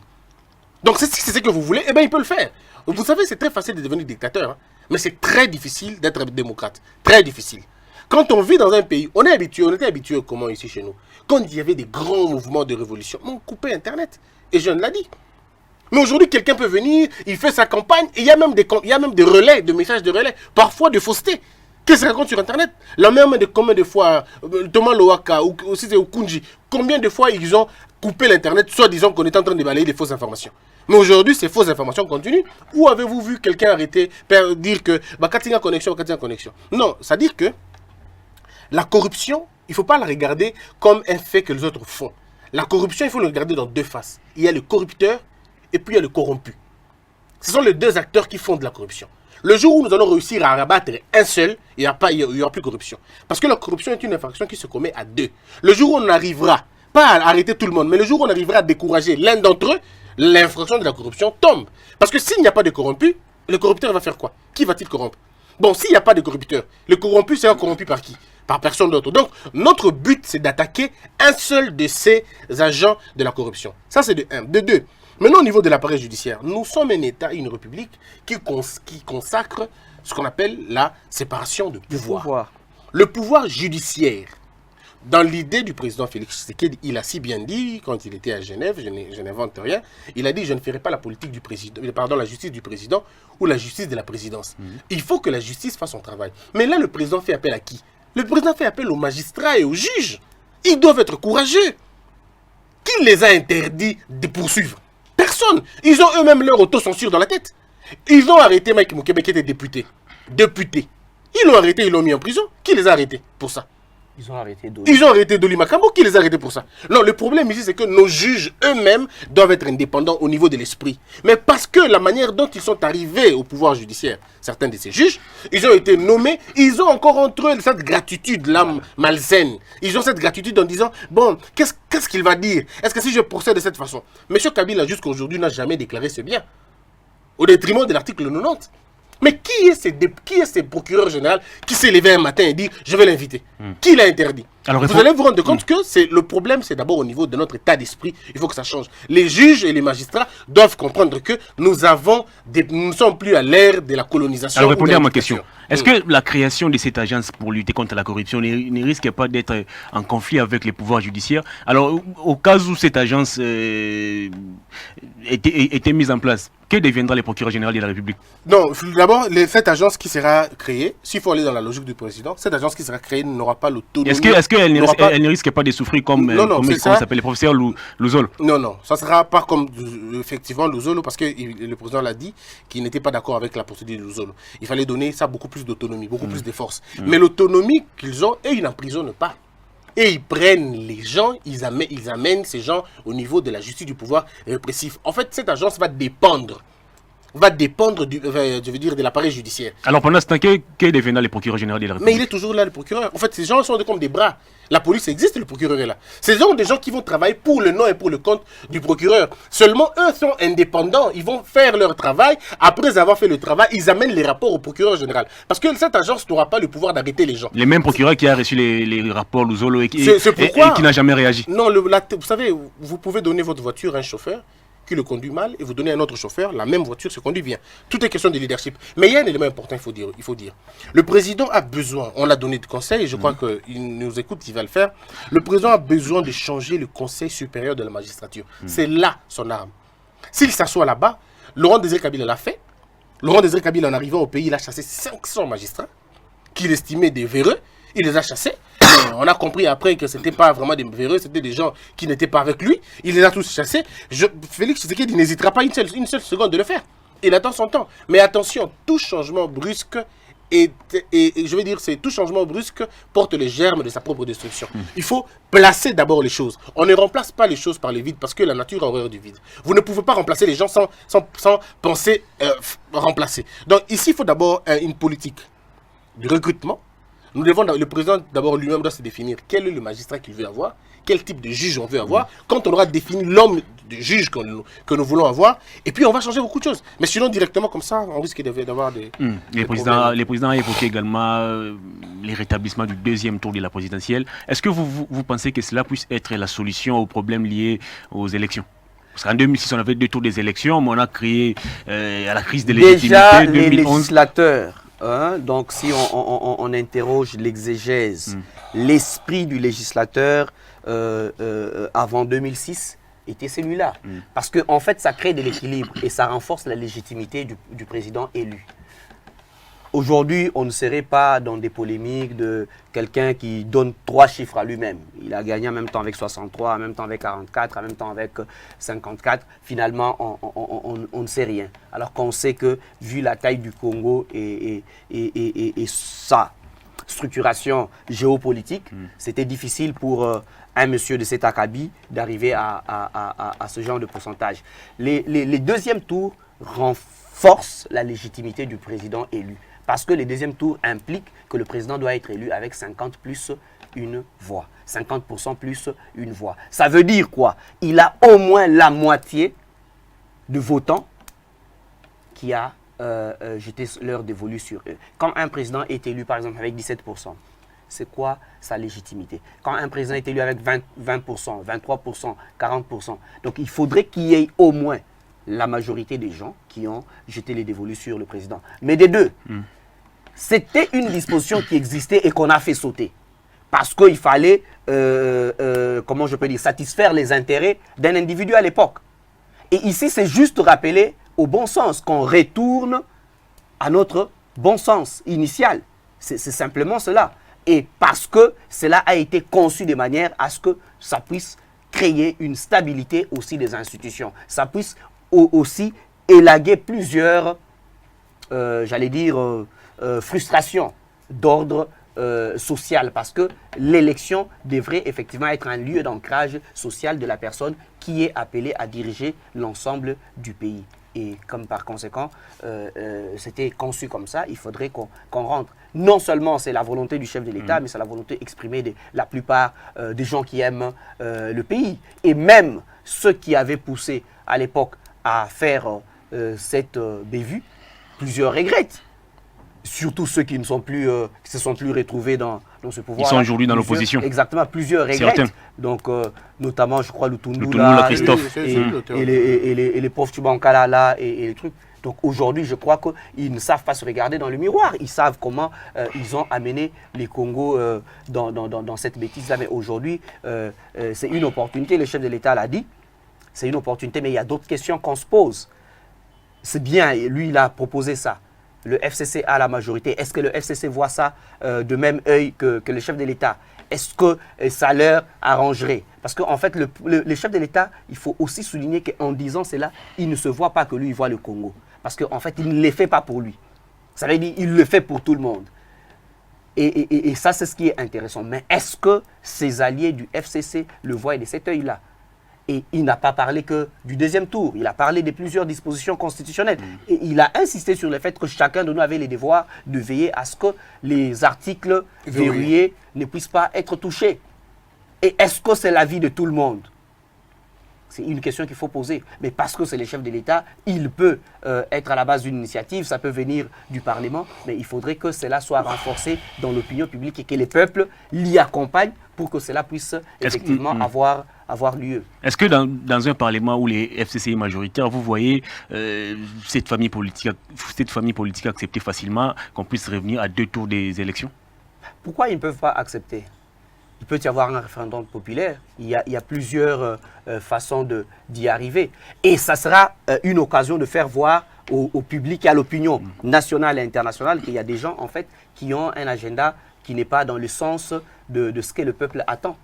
Donc si c'est ce que vous voulez, eh bien il peut le faire. Vous savez, c'est très facile de devenir dictateur, hein, mais c'est très difficile d'être démocrate. Très difficile. Quand on vit dans un pays, on était habitué comment ici chez nous. Quand il y avait des grands mouvements de révolution, on coupait Internet. Et je ne l'ai dit. Mais aujourd'hui, quelqu'un peut venir, il fait sa campagne, et il y a même des relais, de messages de relais, parfois de fausseté. Qu'est-ce qu'il raconte sur Internet? La même de combien de fois, Thomas Lowaka, ou aussi c'est Okunji, combien de fois ils ont coupé l'Internet, soit disant qu'on est en train de balayer des fausses informations. Mais aujourd'hui, ces fausses informations continuent. Où avez-vous vu quelqu'un arrêter, dire que, Katinga connexion, Katinga connexion? Non, c'est-à-dire que la corruption, il ne faut pas la regarder comme un fait que les autres font. La corruption, il faut le regarder dans deux faces. Il y a le corrupteur, et puis il y a le corrompu. Ce sont les deux acteurs qui font de la corruption. Le jour où nous allons réussir à rabattre un seul, il n'y aura plus de corruption. Parce que la corruption est une infraction qui se commet à deux. Le jour où on arrivera, pas à arrêter tout le monde, mais le jour où on arrivera à décourager l'un d'entre eux, l'infraction de la corruption tombe. Parce que s'il n'y a pas de corrompu, le corrupteur va faire quoi? Qui va-t-il corrompre? Bon, s'il n'y a pas de corrupteur, le corrompu sera corrompu par qui? Par personne d'autre. Donc, notre but, c'est d'attaquer un seul de ces agents de la corruption. Ça, c'est de un. De deux, maintenant, au niveau de l'appareil judiciaire, nous sommes un État, une république qui consacre ce qu'on appelle la séparation de pouvoir. Le pouvoir judiciaire, dans l'idée du président Félix Tshisekedi, il a si bien dit, quand il était à Genève, je n'invente rien, il a dit, je ne ferai pas la politique du président, pardon, la justice du président ou la justice de la présidence. Il faut que la justice fasse son travail. Mais là, le président fait appel à qui? Le président fait appel aux magistrats et aux juges. Ils doivent être courageux. Qui les a interdits de poursuivre? Personne. Ils ont eux-mêmes leur autocensure dans la tête. Ils ont arrêté Mike Mukebe qui était député. Ils l'ont arrêté, ils l'ont mis en prison. Qui les a arrêtés pour ça? Ils ont arrêté Doli Makambo. Qui les a arrêtés pour ça? Non, le problème ici, c'est que nos juges eux-mêmes doivent être indépendants au niveau de l'esprit. Mais parce que la manière dont ils sont arrivés au pouvoir judiciaire, certains de ces juges, ils ont été nommés, ils ont encore entre eux cette gratitude-là malsaine. Ils ont cette gratitude en disant, bon, qu'est-ce qu'il va dire? Est-ce que si je procède de cette façon? Monsieur Kabila, jusqu'à aujourd'hui, n'a jamais déclaré ce bien. Au détriment de l'article 90. Mais qui est ce procureur général qui s'est levé un matin et dit je vais l'inviter? Qui l'a interdit? Alors, vous allez vous rendre compte que le problème, c'est d'abord au niveau de notre état d'esprit. Il faut que ça change. Les juges et les magistrats doivent comprendre que nous ne sommes plus à l'ère de la colonisation. Alors répondez à ma question. Est-ce que la création de cette agence pour lutter contre la corruption ne risque pas d'être en conflit avec les pouvoirs judiciaires? Alors, au cas où cette agence était mise en place, que deviendra le procureur général de la République? Non, d'abord, cette agence qui sera créée, s'il faut aller dans la logique du président, cette agence qui sera créée n'aura pas l'autonomie. Est-ce qu'elle ne risque pas de souffrir comme il s'appelle, le professeur Louzolo? Non, ça ne sera pas comme effectivement Louzolo, parce que le président l'a dit qu'il n'était pas d'accord avec la procédure de Louzolo. Il fallait donner ça beaucoup plus d'autonomie, beaucoup plus de force. Mais l'autonomie qu'ils ont, et ils n'emprisonnent pas. Et ils prennent les gens, ils amènent ces gens au niveau de la justice, du pouvoir répressif. En fait, cette agence va dépendre de l'appareil judiciaire. Alors pendant ce temps, que deviendra le procureur général de la République? Mais il est toujours là, le procureur. En fait, ces gens sont comme des bras. La police existe, le procureur est là. Ce sont des gens qui vont travailler pour le nom et pour le compte du procureur. Seulement, eux sont indépendants. Ils vont faire leur travail. Après avoir fait le travail, ils amènent les rapports au procureur général. Parce que cette agence n'aura pas le pouvoir d'arrêter les gens. Les mêmes procureurs qui a reçu les rapports Louzolo et qui n'a jamais réagi. Non, vous savez, vous pouvez donner votre voiture à un chauffeur qui le conduit mal et vous donnez à un autre chauffeur, la même voiture se conduit bien. Tout est question de leadership. Mais il y a un élément important, il faut dire. Le président a besoin, on l'a donné de conseils, et je crois qu'il nous écoute, il va le faire. Le président a besoin de changer le conseil supérieur de la magistrature. C'est là son arme. S'il s'assoit là-bas, Laurent Désiré Kabila l'a fait. Laurent Désiré Kabila, en arrivant au pays, il a chassé 500 magistrats qu'il estimait des véreux. Il les a chassés. On a compris après que ce n'était pas vraiment des véreux, c'était des gens qui n'étaient pas avec lui. Il les a tous chassés. Félix Tshisekedi n'hésitera pas une seule seconde de le faire. Il attend son temps. Mais attention, tout changement brusque, je vais dire, tout changement brusque porte les germes de sa propre destruction. Il faut placer d'abord les choses. On ne remplace pas les choses par le vide parce que la nature a horreur du vide. Vous ne pouvez pas remplacer les gens sans penser remplacer. Donc ici, il faut d'abord une politique de recrutement. Le président d'abord lui-même doit se définir quel est le magistrat qu'il veut avoir, quel type de juge on veut avoir. Quand on aura défini l'homme de juge que nous voulons avoir, et puis on va changer beaucoup de choses. Mais sinon, directement comme ça, on risque d'avoir des Le président a évoqué également les rétablissements du deuxième tour de la présidentielle. Est-ce que vous pensez que cela puisse être la solution aux problèmes liés aux élections? Parce qu'en 2006, on avait 2 tours des élections, mais on a créé à la crise de légitimité. Déjà, 2011. les législateurs. Donc, si on interroge l'exégèse, l'esprit du législateur avant 2006 était celui-là. Parce qu'en fait, ça crée de l'équilibre et ça renforce la légitimité du président élu. Aujourd'hui, on ne serait pas dans des polémiques de quelqu'un qui donne 3 chiffres à lui-même. Il a gagné en même temps avec 63, en même temps avec 44, en même temps avec 54. Finalement, on ne sait rien. Alors qu'on sait que, vu la taille du Congo et sa structuration géopolitique, c'était difficile pour un monsieur de cet acabit d'arriver à ce genre de pourcentage. Les deuxièmes tours renforcent la légitimité du président élu. Parce que les deuxièmes tours impliquent que le président doit être élu avec 50 plus une voix. 50% plus une voix. Ça veut dire quoi? Il a au moins la moitié de votants qui a jeté leur dévolu sur eux. Quand un président est élu, par exemple, avec 17%, c'est quoi sa légitimité? Quand un président est élu avec 20%, 23%, 40%, donc il faudrait qu'il y ait au moins la majorité des gens qui ont jeté les dévolus sur le président. Mais des deux, c'était une disposition qui existait et qu'on a fait sauter. Parce qu'il fallait, comment je peux dire, satisfaire les intérêts d'un individu à l'époque. Et ici, c'est juste rappeler au bon sens, qu'on retourne à notre bon sens initial. C'est simplement cela. Et parce que cela a été conçu de manière à ce que ça puisse créer une stabilité aussi des institutions. Ça puisse aussi élaguer plusieurs, j'allais dire, frustrations d'ordre social, parce que l'élection devrait effectivement être un lieu d'ancrage social de la personne qui est appelée à diriger l'ensemble du pays. Et comme par conséquent, c'était conçu comme ça, il faudrait qu'on rentre. Non seulement c'est la volonté du chef de l'État, mais c'est la volonté exprimée de la plupart des gens qui aiment le pays. Et même ceux qui avaient poussé à l'époque à faire cette bévue plusieurs regrettent. Surtout ceux qui ne sont plus, qui se sont plus retrouvés dans ce pouvoir. Ils sont aujourd'hui dans l'opposition. Exactement, plusieurs regrettent. Certains. Donc, notamment, je crois, Lutundu, là, Christophe. et les pauvres Tubankala là, et les trucs. Donc aujourd'hui, je crois qu'ils ne savent pas se regarder dans le miroir. Ils savent comment ils ont amené les Congos dans cette bêtise-là. Mais aujourd'hui, c'est une opportunité, le chef de l'État l'a dit. C'est une opportunité, mais il y a d'autres questions qu'on se pose. C'est bien, lui, il a proposé ça. Le FCC a la majorité. Est-ce que le FCC voit ça de même œil que le chef de l'État? Est-ce que ça leur arrangerait? Parce qu'en fait, le chef de l'État, il faut aussi souligner qu'en disant cela, il ne se voit pas que lui, il voit le Congo. Parce qu'en fait, il ne le fait pas pour lui. Ça veut dire qu'il le fait pour tout le monde. Et ça, c'est ce qui est intéressant. Mais est-ce que ses alliés du FCC le voient de cet œil-là? Et il n'a pas parlé que du deuxième tour. Il a parlé de plusieurs dispositions constitutionnelles. Et il a insisté sur le fait que chacun de nous avait les devoirs de veiller à ce que les articles verrouillés ne puissent pas être touchés. Et est-ce que c'est l'avis de tout le monde? C'est une question qu'il faut poser. Mais parce que c'est le chef de l'État, il peut être à la base d'une initiative, ça peut venir du Parlement, mais il faudrait que cela soit renforcé dans l'opinion publique et que les peuples l'y accompagnent pour que cela puisse effectivement avoir lieu. Est-ce que dans un Parlement où les FCC est majoritaire, vous voyez cette famille politique accepter facilement qu'on puisse revenir à 2 tours des élections? Pourquoi ils ne peuvent pas accepter? Il peut y avoir un référendum populaire. Il y a plusieurs façons d'y arriver. Et ça sera une occasion de faire voir au public et à l'opinion nationale et internationale qu'il y a des gens, en fait, qui ont un agenda qui n'est pas dans le sens de ce que le peuple attend.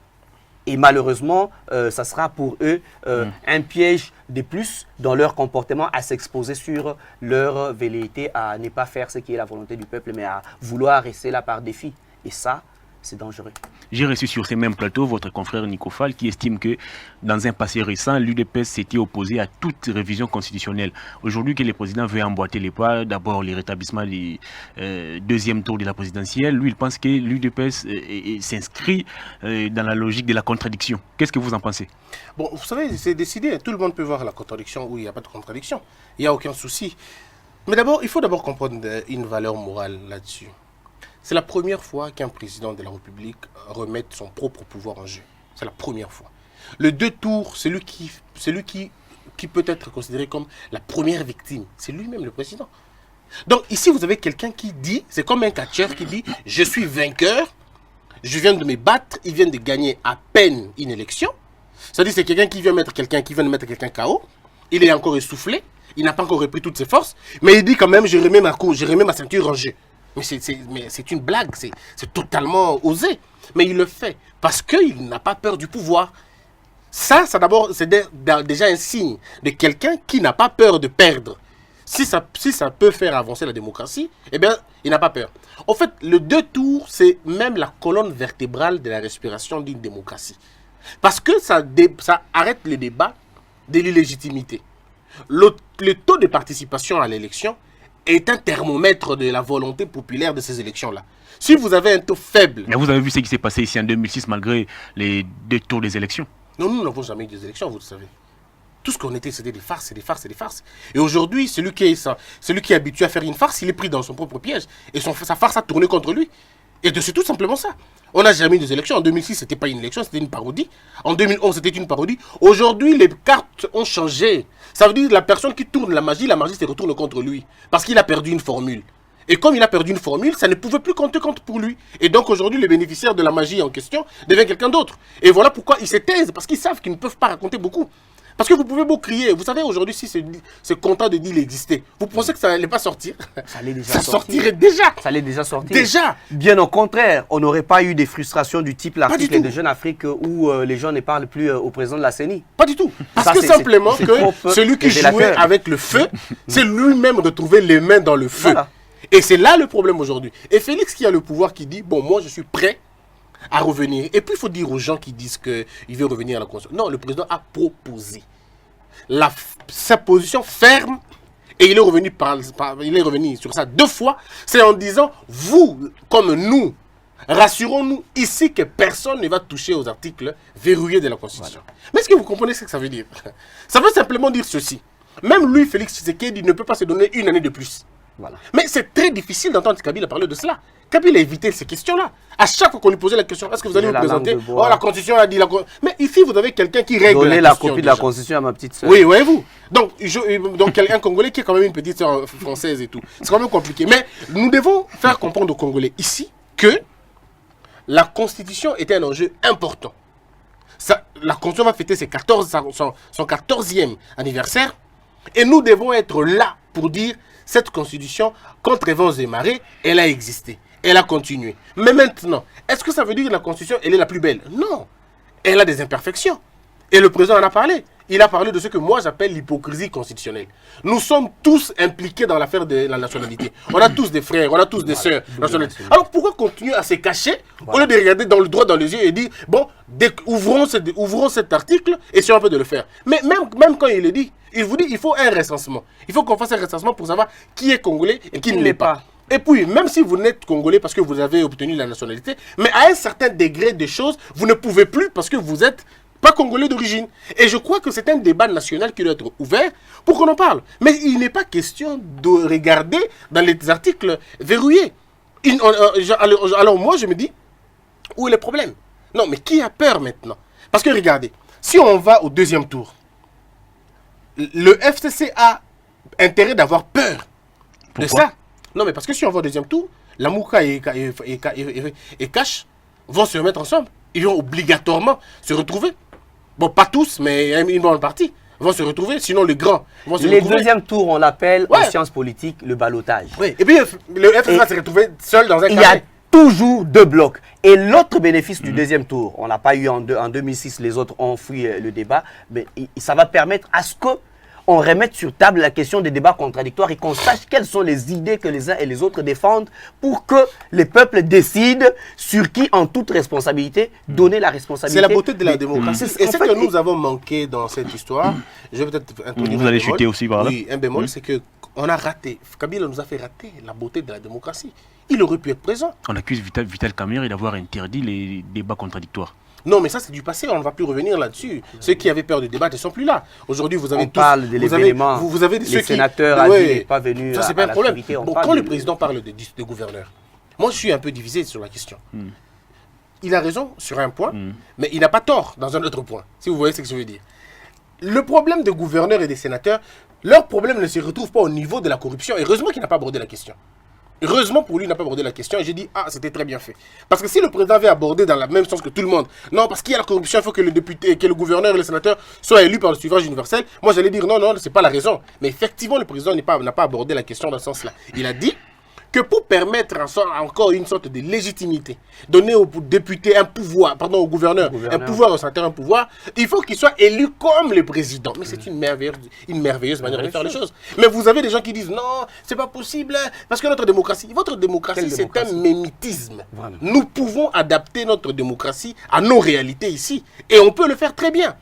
Et malheureusement, ça sera pour eux un piège de plus dans leur comportement à s'exposer sur leur velléité à ne pas faire ce qui est la volonté du peuple, mais à vouloir rester là par défi. Et ça, c'est dangereux. J'ai reçu sur ces mêmes plateaux votre confrère Nico Fall qui estime que dans un passé récent, l'UDPS s'était opposé à toute révision constitutionnelle. Aujourd'hui que le président veut emboîter les pas, d'abord le rétablissement du deuxième tour de la présidentielle, lui il pense que l'UDPS s'inscrit dans la logique de la contradiction. Qu'est-ce que vous en pensez? Bon, vous savez, c'est décidé. Tout le monde peut voir la contradiction où il n'y a pas de contradiction. Il n'y a aucun souci. Mais d'abord, il faut d'abord comprendre une valeur morale là-dessus. C'est la première fois qu'un président de la République remet son propre pouvoir en jeu. C'est la première fois. Le 2 tours, celui qui peut être considéré comme la première victime, c'est lui-même le président. Donc ici, vous avez quelqu'un qui dit, c'est comme un catcheur qui dit, je suis vainqueur, je viens de me battre, il vient de gagner à peine une élection. C'est-à-dire c'est quelqu'un qui vient de mettre quelqu'un KO, il est encore essoufflé, il n'a pas encore repris toutes ses forces, mais il dit quand même, je remets ma ceinture en jeu. Mais c'est une blague, c'est totalement osé. Mais il le fait parce qu'il n'a pas peur du pouvoir. Ça d'abord, c'est déjà un signe de quelqu'un qui n'a pas peur de perdre. Si ça peut faire avancer la démocratie, eh bien, il n'a pas peur. En fait, le 2 tours, c'est même la colonne vertébrale de la respiration d'une démocratie. Parce que ça arrête le débat de l'illégitimité. Le taux de participation à l'élection est un thermomètre de la volonté populaire de ces élections-là. Si vous avez un taux faible... Mais vous avez vu ce qui s'est passé ici en 2006 malgré les 2 tours des élections? Non, nous n'avons jamais eu des élections, vous le savez. Tout ce qu'on était, c'était des farces, des farces, des farces. Et aujourd'hui, celui qui est habitué à faire une farce, il est pris dans son propre piège. Et sa farce a tourné contre lui. Et c'est tout simplement ça. On n'a jamais eu des élections. En 2006, ce n'était pas une élection, c'était une parodie. En 2011, c'était une parodie. Aujourd'hui, les cartes ont changé. Ça veut dire que la personne qui tourne la magie se retourne contre lui. Parce qu'il a perdu une formule. Et comme il a perdu une formule, ça ne pouvait plus compter pour lui. Et donc aujourd'hui, les bénéficiaires de la magie en question deviennent quelqu'un d'autre. Et voilà pourquoi ils se taisent, parce qu'ils savent qu'ils ne peuvent pas raconter beaucoup. Parce que vous pouvez beau crier. Vous savez, aujourd'hui, si ce contrat de deal existait, vous pensez que ça n'allait pas sortir? Ça allait déjà ça sortir. Sortirait déjà. Ça allait déjà sortir. Déjà. Bien au contraire, on n'aurait pas eu des frustrations du type l'article de Jeune Afrique où les gens ne parlent plus au président de la CENI. Pas du tout. Parce Ça, que simplement que celui qui jouait avec le feu, c'est lui-même retrouver les mains dans le feu. Voilà. Et c'est là le problème aujourd'hui. Et Félix qui a le pouvoir qui dit, bon, moi je suis prêt à revenir. Et puis il faut dire aux gens qui disent qu'il veut revenir à la Constitution. Non, le président a proposé sa position ferme et il est revenu sur ça 2 fois. C'est en disant, vous, comme nous, rassurons-nous ici que personne ne va toucher aux articles verrouillés de la Constitution. Voilà. Mais est-ce que vous comprenez ce que ça veut dire? Ça veut simplement dire ceci. Même lui, Félix Tshisekedi, ne peut pas se donner une année de plus. Voilà. Mais c'est très difficile d'entendre Kabila parler de cela. Kabila a évité ces questions-là. À chaque fois qu'on lui posait la question, est-ce que vous allez vous présenter? Oh, la Constitution a dit... Mais ici, vous avez quelqu'un qui règle Donnez la copie de la Constitution à ma petite soeur. Oui, voyez-vous. Donc, un Congolais qui est quand même une petite soeur française et tout. C'est quand même compliqué. Mais nous devons faire comprendre aux Congolais ici que la Constitution était un enjeu important. La Constitution va fêter son 14e anniversaire. Et nous devons être là pour dire cette Constitution, contre les vents et marées, elle a existé. Elle a continué. Mais maintenant, est-ce que ça veut dire que la Constitution, elle est la plus belle? Non. Elle a des imperfections. Et le président en a parlé. Il a parlé de ce que moi j'appelle l'hypocrisie constitutionnelle. Nous sommes tous impliqués dans l'affaire de la nationalité. On a tous des frères, on a tous des sœurs. Alors pourquoi continuer à se cacher au lieu de regarder dans le droit dans les yeux et dire, bon, ouvrons cet article et essayons un peu de le faire. Mais même quand il le dit, il vous dit il faut un recensement. Il faut qu'on fasse un recensement pour savoir qui est congolais et qui ne l'est pas. Et puis, même si vous n'êtes congolais parce que vous avez obtenu la nationalité, mais à un certain degré de choses, vous ne pouvez plus parce que vous êtes pas congolais d'origine. Et je crois que c'est un débat national qui doit être ouvert pour qu'on en parle. Mais il n'est pas question de regarder dans les articles verrouillés. Alors moi, je me dis, où est le problème? Non, mais qui a peur maintenant? Parce que regardez, si on va au deuxième tour, le FCC a intérêt d'avoir peur. Pourquoi? De ça. Non, mais parce que si on va au deuxième tour, la Mouka et Cash vont se remettre ensemble. Ils vont obligatoirement se retrouver. Bon, pas tous, mais une bonne partie vont se retrouver. Sinon, les grands vont se retrouver. Les deuxièmes tours, on l'appelle en sciences politiques le ballottage. Oui. Et puis, le FCC va se retrouver seul dans un carré. Il y a toujours deux blocs. Et l'autre bénéfice du deuxième tour, on l'a pas eu en 2006, les autres ont fui le débat, mais ça va permettre à ce que on remette sur table la question des débats contradictoires et qu'on sache quelles sont les idées que les uns et les autres défendent pour que les peuples décident sur qui, en toute responsabilité, donner la responsabilité. C'est la beauté de la démocratie. Et ce que nous avons manqué dans cette histoire, je vais peut-être introduire vous allez chuter aussi par là. Oui, un bémol, c'est qu'on a raté. Kabila nous a fait rater la beauté de la démocratie. Il aurait pu être présent. On accuse Vital Kamerhe d'avoir interdit les débats contradictoires. Non, mais ça, c'est du passé. On ne va plus revenir là-dessus. Ceux qui avaient peur du débat ne sont plus là. Aujourd'hui, vous avez on parle de l'événement. Vous avez les sénateurs n'est pas venu. Ça, c'est pas un problème. Bon, quand le président parle de gouverneur, moi, je suis un peu divisé sur la question. Il a raison sur un point, mais il n'a pas tort dans un autre point. Si vous voyez ce que je veux dire. Le problème des gouverneurs et des sénateurs, leur problème ne se retrouve pas au niveau de la corruption. Heureusement qu'il n'a pas abordé la question. Heureusement pour lui, il n'a pas abordé la question et j'ai dit, ah, c'était très bien fait. Parce que si le président avait abordé dans le même sens que tout le monde, non, parce qu'il y a la corruption, il faut que le député, que le gouverneur et le sénateur soient élus par le suffrage universel, moi j'allais dire, non, non, c'est pas la raison. Mais effectivement, le président n'a pas abordé la question dans ce sens-là. Il a dit que pour permettre encore une sorte de légitimité, donner au député un pouvoir, pardon, au gouverneur, un pouvoir, au sénateur un pouvoir, il faut qu'il soit élu comme le président. Mais c'est une merveilleuse manière de faire les choses. Mais vous avez des gens qui disent non, c'est pas possible, parce que votre démocratie, c'est un mémitisme. Voilà. Nous pouvons adapter notre démocratie à nos réalités ici, et on peut le faire très bien.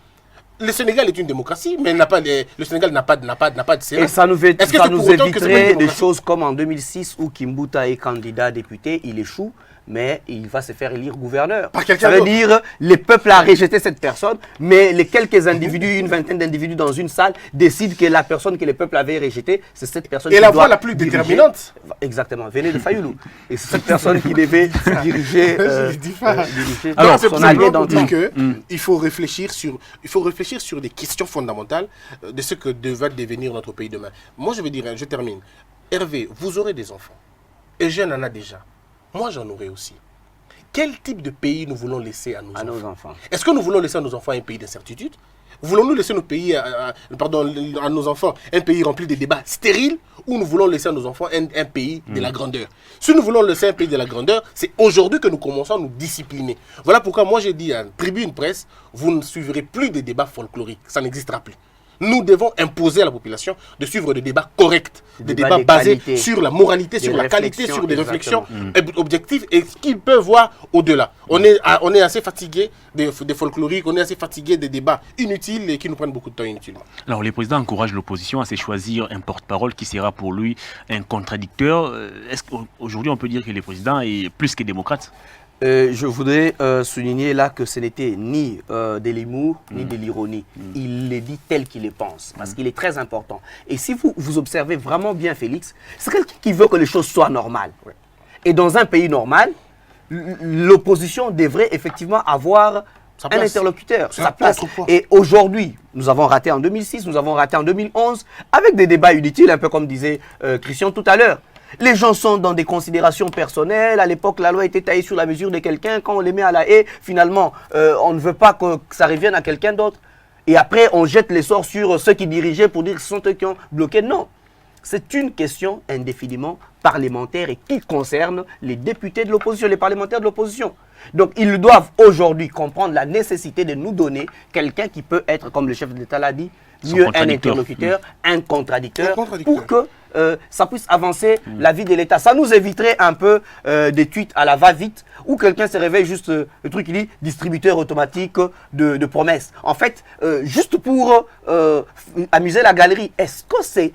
Le Sénégal est une démocratie, mais le Sénégal n'a pas de Sénat. Et ça nous éviterait des choses comme en 2006 où Kimbuta est candidat député, il échoue, mais il va se faire élire gouverneur. Ça veut dire le peuple a rejeté cette personne, mais les quelques individus, une vingtaine d'individus dans une salle, décident que la personne que le peuple avait rejetée, c'est cette personne qui doit voix la plus déterminante. Exactement, venez de Fayoulou. Et c'est cette personne qui devait diriger. Alors, c'est pour dire qu'il faut réfléchir sur des questions fondamentales de ce que va devenir notre pays demain. Moi, je vais dire, je termine. Hervé, vous aurez des enfants. Et Eugène en a déjà. Moi, j'en aurai aussi. Quel type de pays nous voulons laisser à nos enfants? Est-ce que nous voulons laisser à nos enfants un pays d'incertitude? Voulons-nous laisser nos pays, à nos enfants un pays rempli de débats stériles, ou nous voulons laisser à nos enfants un pays de la grandeur? Si nous voulons laisser un pays de la grandeur, c'est aujourd'hui que nous commençons à nous discipliner. Voilà pourquoi moi j'ai dit à Tribune Presse, vous ne suivrez plus des débats folkloriques, ça n'existera plus. Nous devons imposer à la population de suivre des débats corrects, des débats basés sur la moralité, sur la qualité, sur des réflexions objectives et ce qu'ils peuvent voir au-delà. On est assez fatigué des folkloriques, on est assez fatigué des débats inutiles et qui nous prennent beaucoup de temps inutilement. Alors, le président encourage l'opposition à se choisir un porte-parole qui sera pour lui un contradicteur. Est-ce qu'aujourd'hui on peut dire que le président est plus que démocrate? Je voudrais souligner là que ce n'était ni de l'humour, ni de l'ironie. Il les dit tel qu'il les pense, parce qu'il est très important. Et si vous observez vraiment bien Félix, c'est quelqu'un qui veut que les choses soient normales. Et dans un pays normal, l'opposition devrait effectivement avoir un interlocuteur, sa place. Et aujourd'hui, nous avons raté en 2006, nous avons raté en 2011, avec des débats inutiles, un peu comme disait Christian tout à l'heure. Les gens sont dans des considérations personnelles. À l'époque, la loi était taillée sur la mesure de quelqu'un. Quand on les met à la haie, finalement, on ne veut pas que ça revienne à quelqu'un d'autre. Et après, on jette les sorts sur ceux qui dirigeaient pour dire que ce sont eux qui ont bloqué. Non. C'est une question indéfiniment parlementaire et qui concerne les députés de l'opposition, les parlementaires de l'opposition. Donc, ils doivent aujourd'hui comprendre la nécessité de nous donner quelqu'un qui peut être, comme le chef de l'État l'a dit, mieux un interlocuteur, un contradicteur, pour que ça puisse avancer la vie de l'État. Ça nous éviterait un peu des tweets à la va-vite où quelqu'un se réveille juste, le truc qui dit distributeur automatique de promesses. En fait, juste pour amuser la galerie, est-ce que c'est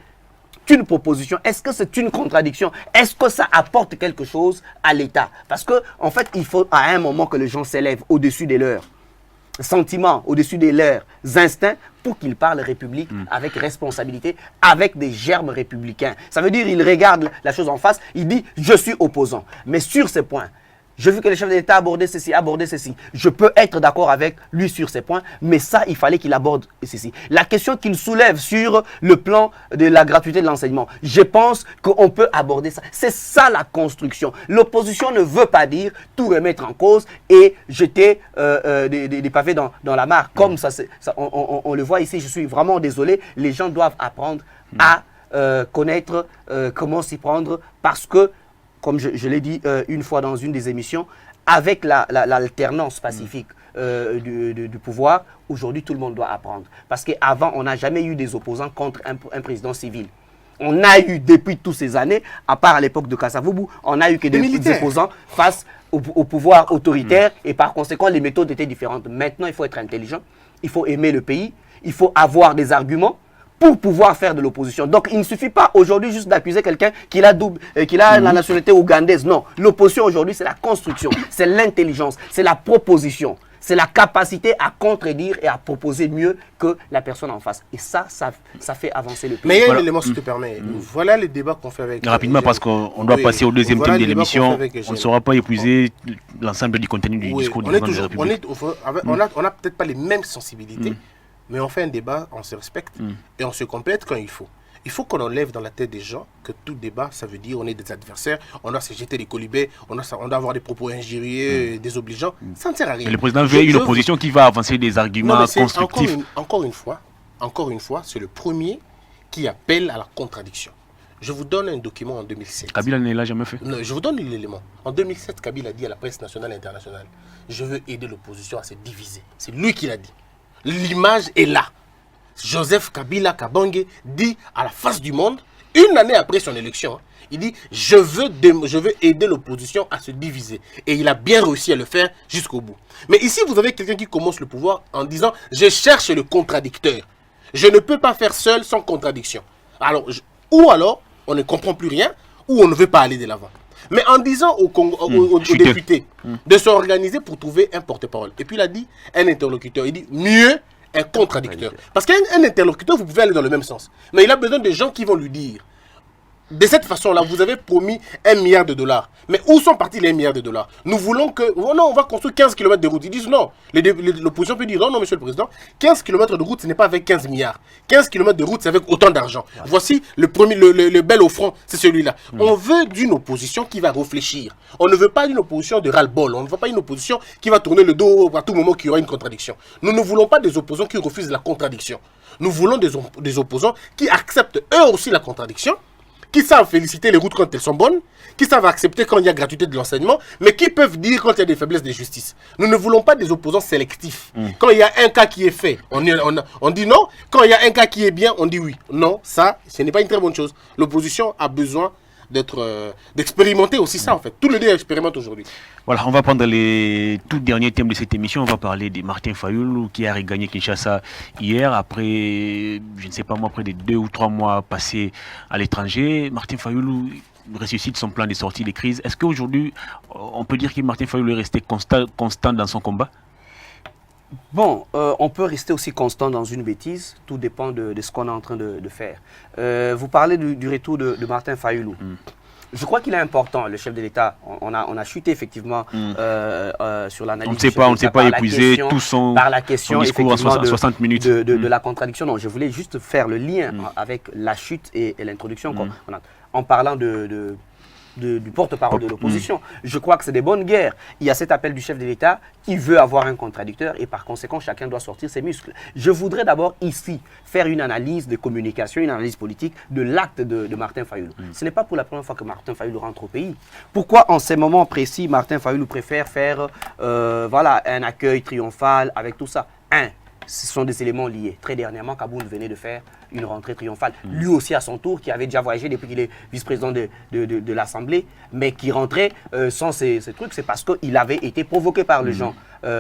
une proposition? Est-ce que c'est une contradiction? Est-ce que ça apporte quelque chose à l'État? Parce que, en fait, il faut à un moment que les gens s'élèvent au-dessus de leurs sentiments, au-dessus de leurs instincts, pour qu'ils parlent République avec responsabilité, avec des germes républicains. Ça veut dire qu'ils regardent la chose en face, ils disent « je suis opposant ». Mais sur ces points, j'ai vu que le chef de l'État abordait ceci, abordait ceci. Je peux être d'accord avec lui sur ces points, mais ça, il fallait qu'il aborde ceci. La question qu'il soulève sur le plan de la gratuité de l'enseignement, je pense qu'on peut aborder ça. C'est ça la construction. L'opposition ne veut pas dire tout remettre en cause et jeter des pavés dans la mare. Comme ça, on le voit ici, je suis vraiment désolé. Les gens doivent apprendre à connaître comment s'y prendre parce que comme je l'ai dit une fois dans une des émissions, avec l'alternance pacifique du pouvoir, aujourd'hui tout le monde doit apprendre. Parce qu'avant, on n'a jamais eu des opposants contre un président civil. On a eu depuis toutes ces années, à part à l'époque de Kasavubu, on a eu que des opposants face au pouvoir autoritaire et par conséquent les méthodes étaient différentes. Maintenant, il faut être intelligent, il faut aimer le pays, il faut avoir des arguments pour pouvoir faire de l'opposition. Donc, il ne suffit pas aujourd'hui juste d'accuser quelqu'un qu'il a la nationalité ougandaise. Non, l'opposition aujourd'hui, c'est la construction, c'est l'intelligence, c'est la proposition, c'est la capacité à contredire et à proposer mieux que la personne en face. Et ça fait avancer le pays. Mais il y a un élément, si tu te permets. Voilà les débats qu'on fait avec... Rapidement, parce qu'on doit passer au deuxième thème de l'émission. On ne saura pas épuiser l'ensemble du contenu du discours du président de la République. On n'a peut-être pas les mêmes sensibilités. Mais on fait un débat, on se respecte et on se complète quand il faut. Il faut qu'on enlève dans la tête des gens que tout débat, ça veut dire on est des adversaires, on doit se jeter des colibets, on doit avoir des propos injurieux, désobligeants. Ça ne sert à rien. Mais le président veut une opposition qui va avancer des arguments constructifs. Encore une fois, c'est le premier qui appelle à la contradiction. Je vous donne un document en 2007. Kabila ne l'a jamais fait. Non, je vous donne l'élément. En 2007, Kabila a dit à la presse nationale et internationale, je veux aider l'opposition à se diviser. C'est lui qui l'a dit. L'image est là. Joseph Kabila Kabange dit à la face du monde, une année après son élection, il dit je veux aider l'opposition à se diviser. Et il a bien réussi à le faire jusqu'au bout. Mais ici, vous avez quelqu'un qui commence le pouvoir en disant je cherche le contradicteur. Je ne peux pas faire seul sans contradiction. Alors, ou alors, on ne comprend plus rien, ou on ne veut pas aller de l'avant. Mais en disant aux députés de s'organiser pour trouver un porte-parole. Et puis il a dit un interlocuteur. Il dit mieux un contradicteur. Parce qu'un interlocuteur, vous pouvez aller dans le même sens. Mais il a besoin de gens qui vont lui dire. De cette façon-là, vous avez promis $1 milliard. Mais où sont partis les $1 milliard? Nous voulons que... Oh non, on va construire 15 km de route. Ils disent non. L'opposition peut dire non, monsieur le président. 15 km de route, ce n'est pas avec 15 milliards. 15 km de route, c'est avec autant d'argent. Voici le bel offrant, c'est celui-là. On veut d'une opposition qui va réfléchir. On ne veut pas d'une opposition de ras-le-bol. On ne veut pas une opposition qui va tourner le dos à tout moment qu'il y aura une contradiction. Nous ne voulons pas des opposants qui refusent la contradiction. Nous voulons des opposants qui acceptent eux aussi la contradiction, qui savent féliciter les routes quand elles sont bonnes, qui savent accepter quand il y a gratuité de l'enseignement, mais qui peuvent dire quand il y a des faiblesses de justice. Nous ne voulons pas des opposants sélectifs. Quand il y a un cas qui est fait, on dit non. Quand il y a un cas qui est bien, on dit oui. Non, ça, ce n'est pas une très bonne chose. L'opposition a besoin d'expérimenter aussi ça, en fait. Tout le monde expérimente aujourd'hui. Voilà, on va prendre les tout derniers thèmes de cette émission. On va parler de Martin Fayulu qui a regagné Kinshasa hier après, je ne sais pas moi, près de 2 ou 3 mois passés à l'étranger. Martin Fayulu, ressuscite son plan de sortie des crises. Est-ce qu'aujourd'hui, on peut dire que Martin Fayulu est resté constant dans son combat? Bon, on peut rester aussi constant dans une bêtise, tout dépend de ce qu'on est en train de faire. Vous parlez du retour de Martin Fayulu. Je crois qu'il est important, le chef de l'État. On a chuté effectivement sur l'analyse. On ne s'est pas épuisé tout son discours en 60 minutes. De la contradiction. Non, je voulais juste faire le lien avec la chute et l'introduction en parlant du porte-parole de l'opposition. Je crois que c'est des bonnes guerres. Il y a cet appel du chef de l'État qui veut avoir un contradicteur et par conséquent, chacun doit sortir ses muscles. Je voudrais d'abord ici faire une analyse de communication, une analyse politique de l'acte de Martin Fayulu. Ce n'est pas pour la première fois que Martin Fayulu rentre au pays. Pourquoi en ces moments précis, Martin Fayulu préfère faire voilà, un accueil triomphal avec tout ça? Ce sont des éléments liés. Très dernièrement, Kaboun venait de faire une rentrée triomphale. Lui aussi à son tour, qui avait déjà voyagé depuis qu'il est vice-président de l'Assemblée, mais qui rentrait sans ces trucs. C'est parce qu'il avait été provoqué par les gens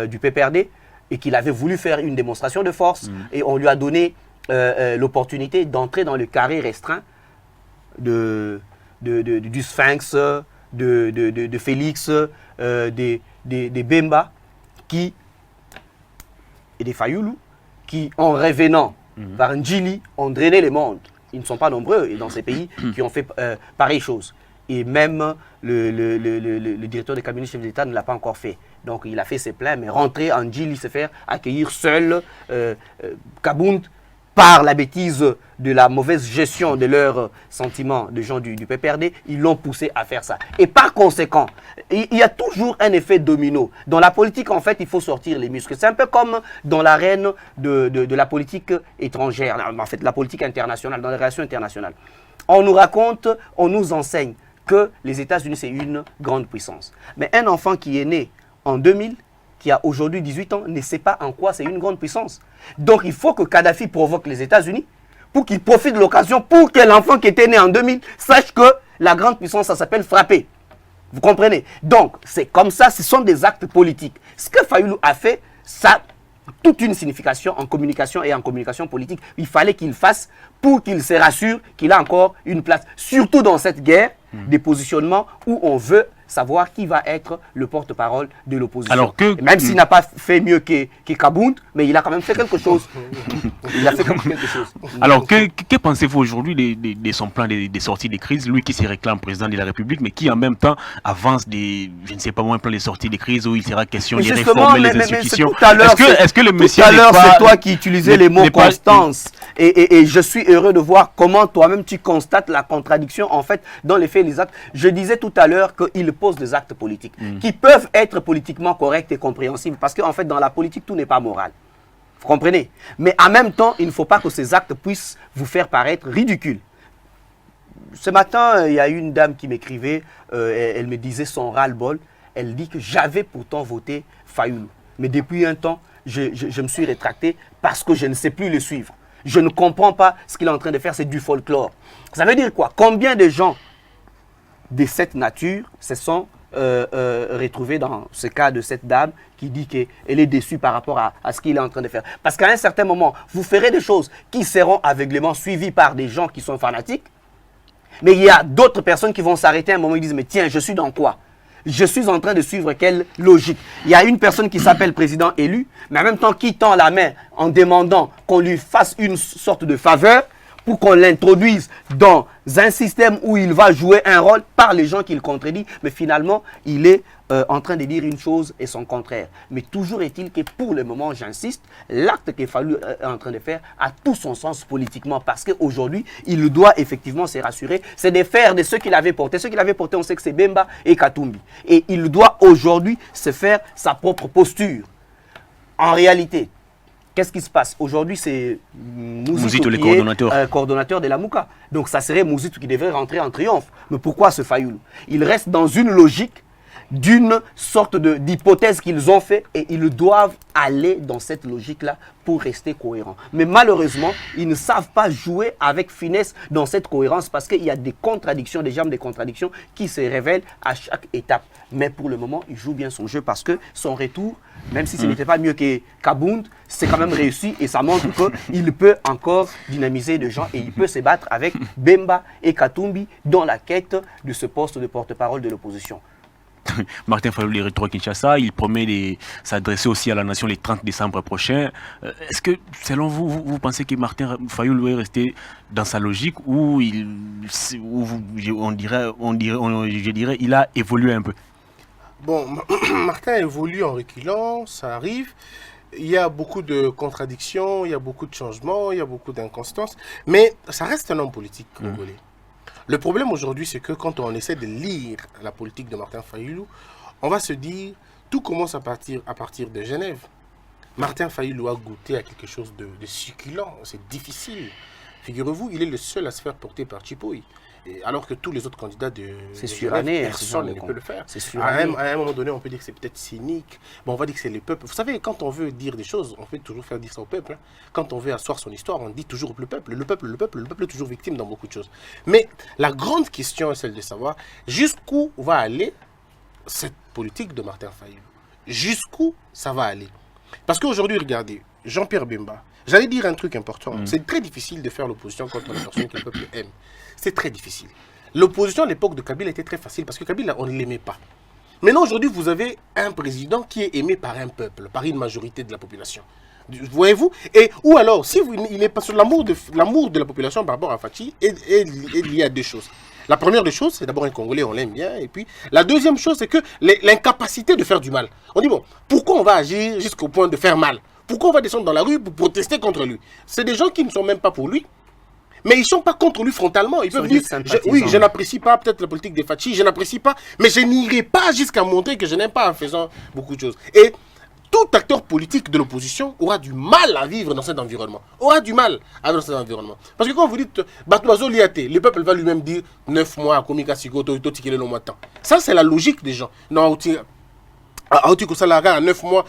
du PPRD et qu'il avait voulu faire une démonstration de force. Et on lui a donné l'opportunité d'entrer dans le carré restreint du Sphinx, de Félix, des Bemba, et des Fayulu qui, en revenant par Ndjili, ont drainé le monde. Ils ne sont pas nombreux et dans ces pays qui ont fait pareille chose. Et même le directeur de cabinet chef d'État ne l'a pas encore fait. Donc il a fait ses plans, mais rentrer en Ndjili, se faire accueillir seul, Kabound, par la bêtise de la mauvaise gestion de leurs sentiments de gens du PPRD, ils l'ont poussé à faire ça. Et par conséquent, il y a toujours un effet domino. Dans la politique, en fait, il faut sortir les muscles. C'est un peu comme dans l'arène de la politique étrangère, en fait, la politique internationale, dans les relations internationales. On nous raconte, on nous enseigne que les États-Unis, c'est une grande puissance. Mais un enfant qui est né en 2000, qui a aujourd'hui 18 ans, ne sait pas en quoi c'est une grande puissance. Donc il faut que Kadhafi provoque les États-Unis pour qu'ils profitent de l'occasion, pour que l'enfant qui était né en 2000 sache que la grande puissance, ça s'appelle frapper. Vous comprenez? Donc c'est comme ça, ce sont des actes politiques. Ce que Fayulu a fait, ça a toute une signification en communication et en communication politique. Il fallait qu'il fasse pour qu'il se rassure qu'il a encore une place. Surtout dans cette guerre des positionnements où on veut savoir qui va être le porte-parole de l'opposition. Même s'il n'a pas fait mieux que Kabound, mais il a quand même fait quelque chose. Il a fait quelque chose. Alors, que pensez-vous aujourd'hui de son plan de sortie des crises, lui qui se réclame président de la République, mais qui en même temps avance je ne sais pas moi, un plan de sortie des crises où il sera question de réformer les institutions. Est-ce que le monsieur tout à l'heure, c'est toi qui utilisais les mots constance. Et je suis heureux de voir comment toi-même tu constates la contradiction en fait dans les faits et les actes. Je disais tout à l'heure qu'il pose des actes politiques qui peuvent être politiquement corrects et compréhensibles parce qu'en fait dans la politique tout n'est pas moral. Vous comprenez? Mais en même temps, il ne faut pas que ces actes puissent vous faire paraître ridicules. Ce matin, il y a une dame qui m'écrivait, elle me disait son ras-le-bol. Elle dit que j'avais pourtant voté Fayulu. Mais depuis un temps, je me suis rétracté parce que je ne sais plus le suivre. Je ne comprends pas ce qu'il est en train de faire, c'est du folklore. Ça veut dire quoi? Combien de gens de cette nature se sont retrouvés dans ce cas de cette dame qui dit qu'elle est déçue par rapport à ce qu'il est en train de faire. Parce qu'à un certain moment, vous ferez des choses qui seront aveuglément suivies par des gens qui sont fanatiques, mais il y a d'autres personnes qui vont s'arrêter à un moment et disent « Mais tiens, je suis dans quoi ? Je suis en train de suivre quelle logique ?» Il y a une personne qui s'appelle président élu, mais en même temps qui tend la main en demandant qu'on lui fasse une sorte de faveur pour qu'on l'introduise dans un système où il va jouer un rôle par les gens qu'il contredit, mais finalement, il est en train de dire une chose et son contraire. Mais toujours est-il que pour le moment, j'insiste, l'acte que Fayulu est en train de faire a tout son sens politiquement parce qu'aujourd'hui, il doit effectivement se rassurer, c'est de faire de ceux qu'il avait portés. Ceux qu'il avait portés, on sait que c'est Bemba et Katumbi. Et il doit aujourd'hui se faire sa propre posture. En réalité, qu'est-ce qui se passe? Aujourd'hui, c'est Mouzitou qui est coordonnateur de la Mouka. Donc, ça serait Mouzitou qui devrait rentrer en triomphe. Mais pourquoi ce Fayulu? Il reste dans une logique d'une sorte d'hypothèse qu'ils ont fait et ils doivent aller dans cette logique-là pour rester cohérents. Mais malheureusement, ils ne savent pas jouer avec finesse dans cette cohérence parce qu'il y a des contradictions, des germes de contradictions qui se révèlent à chaque étape. Mais pour le moment, il joue bien son jeu parce que son retour, même si ce n'était pas mieux que Kabound, c'est quand même réussi et ça montre qu'il peut encore dynamiser des gens et il peut se battre avec Bemba et Katumbi dans la quête de ce poste de porte-parole de l'opposition. Martin Fayulu est retour à Kinshasa. Il promet de s'adresser aussi à la nation le 30 décembre prochain. Est-ce que, selon vous, vous pensez que Martin Fayulu est resté dans sa logique ou je dirais, il a évolué un peu? Bon, Martin évolue en reculant, ça arrive. Il y a beaucoup de contradictions, il y a beaucoup de changements, il y a beaucoup d'inconstances. Mais ça reste un homme politique congolais. Le problème aujourd'hui, c'est que quand on essaie de lire la politique de Martin Fayulu, on va se dire, tout commence à partir de Genève. Martin Fayulu a goûté à quelque chose de succulent, c'est difficile. Figurez-vous, il est le seul à se faire porter par Chipoui. Alors que tous les autres candidats de suranné, personne ne peut le faire. À un moment donné, on peut dire que c'est peut-être cynique. Bon, on va dire que c'est le peuple. Vous savez, quand on veut dire des choses, on peut toujours faire dire ça au peuple. Hein. Quand on veut asseoir son histoire, on dit toujours le peuple. Le peuple est toujours victime dans beaucoup de choses. Mais la grande question est celle de savoir jusqu'où va aller cette politique de Martin Fayulu. Jusqu'où ça va aller. Parce qu'aujourd'hui, regardez, Jean-Pierre Bemba, j'allais dire un truc important. C'est très difficile de faire l'opposition contre la personne que le peuple aime. C'est très difficile. L'opposition à l'époque de Kabila était très facile parce que Kabila, on ne l'aimait pas. Maintenant, aujourd'hui, vous avez un président qui est aimé par un peuple, par une majorité de la population. Voyez-vous? Et ou alors, si il est pas sur l'amour de la population par rapport à Fachi est lié à deux choses. La première des choses, c'est d'abord un Congolais, on l'aime bien. Et puis, la deuxième chose, c'est que l'incapacité de faire du mal. On dit, bon, pourquoi on va agir jusqu'au point de faire mal? Pourquoi on va descendre dans la rue pour protester contre lui? C'est des gens qui ne sont même pas pour lui. Mais ils ne sont pas contre lui frontalement. Ils peuvent dire, oui, je n'apprécie pas peut-être la politique de Fachi, je n'apprécie pas, mais je n'irai pas jusqu'à montrer que je n'aime pas en faisant beaucoup de choses. Et tout acteur politique de l'opposition aura du mal à vivre dans cet environnement. Aura du mal à vivre dans cet environnement. Parce que quand vous dites, Batouazo Liaté, le peuple va lui-même dire 9 mois à Komika Sigoto, Totikele no Matan. Ça, c'est la logique des gens. Non, à 9 mois,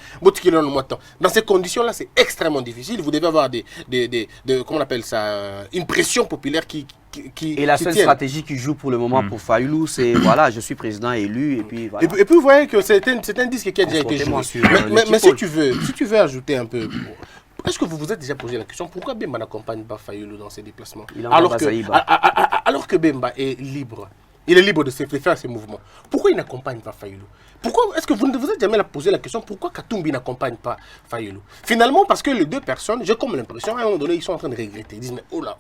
dans ces conditions-là, c'est extrêmement difficile. Vous devez avoir comment on appelle ça, une pression populaire qui et la seule stratégie qui joue pour le moment pour Fayulu, c'est voilà, je suis président élu et puis voilà. Et puis vous voyez que c'est un disque qui a déjà été joué. Mais si tu veux ajouter un peu, est-ce que vous vous êtes déjà posé la question pourquoi Bemba n'accompagne pas Fayulu dans ses déplacements alors que Bemba est libre? Il est libre de faire ses mouvements. Pourquoi il n'accompagne pas Fayulu? Pourquoi est-ce que vous ne vous êtes jamais posé la question pourquoi Katumbi n'accompagne pas Fayulu? Finalement, parce que les deux personnes, j'ai comme l'impression, à un moment donné, ils sont en train de regretter. Ils disent, mais oh là,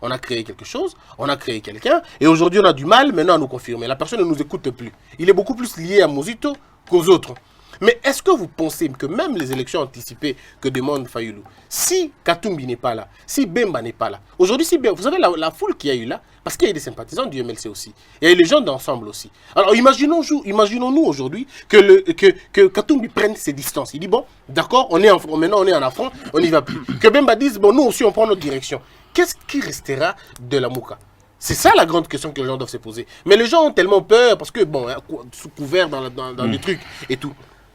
on a créé quelque chose, on a créé quelqu'un, et aujourd'hui on a du mal maintenant à nous confirmer. La personne ne nous écoute plus. Il est beaucoup plus lié à Mozito qu'aux autres. Mais est-ce que vous pensez que même les élections anticipées que demande Fayulu, si Katumbi n'est pas là, si Bemba n'est pas là, aujourd'hui, vous savez la foule qu'il y a eu là, parce qu'il y a des sympathisants du MLC aussi, il y a eu les gens d'ensemble aussi. Alors imaginons-nous aujourd'hui que Katumbi prenne ses distances. Il dit, bon, d'accord, maintenant on est en affront, on n'y va plus. Que Bemba dise, bon, nous aussi on prend notre direction. Qu'est-ce qui restera de la Mouka? C'est ça la grande question que les gens doivent se poser. Mais les gens ont tellement peur, parce que, bon, sous couvert dans les trucs et tout.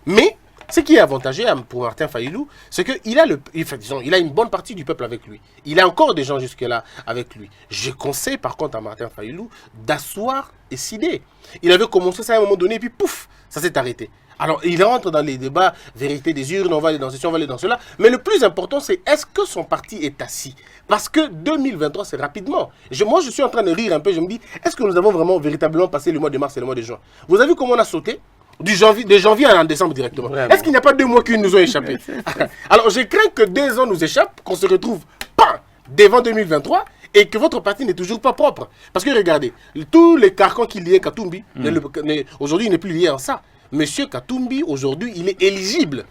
Mais ce qui est avantageux pour Martin Fayulu, c'est qu'il a une bonne partie du peuple avec lui. Il a encore des gens jusque-là avec lui. Je conseille par contre à Martin Fayulu d'asseoir et céder. Il avait commencé ça à un moment donné, et puis pouf, ça s'est arrêté. Alors il rentre dans les débats, vérité des urnes, on va aller dans ceci, on va aller dans cela. Mais le plus important, c'est est-ce que son parti est assis? Parce que 2023, c'est rapidement. Moi, je suis en train de rire un peu, je me dis, est-ce que nous avons vraiment véritablement passé le mois de mars et le mois de juin? Vous avez vu comment on a sauté? De janvier à décembre directement. Est-ce qu'il n'y a pas 2 mois qui nous ont échappé? Alors, je crains que 2 ans nous échappent, qu'on se retrouve pas devant 2023 et que votre parti n'est toujours pas propre. Parce que regardez, tous les carcans qui liaient Katumbi, aujourd'hui, il n'est plus lié en ça. Monsieur Katumbi, aujourd'hui, il est éligible.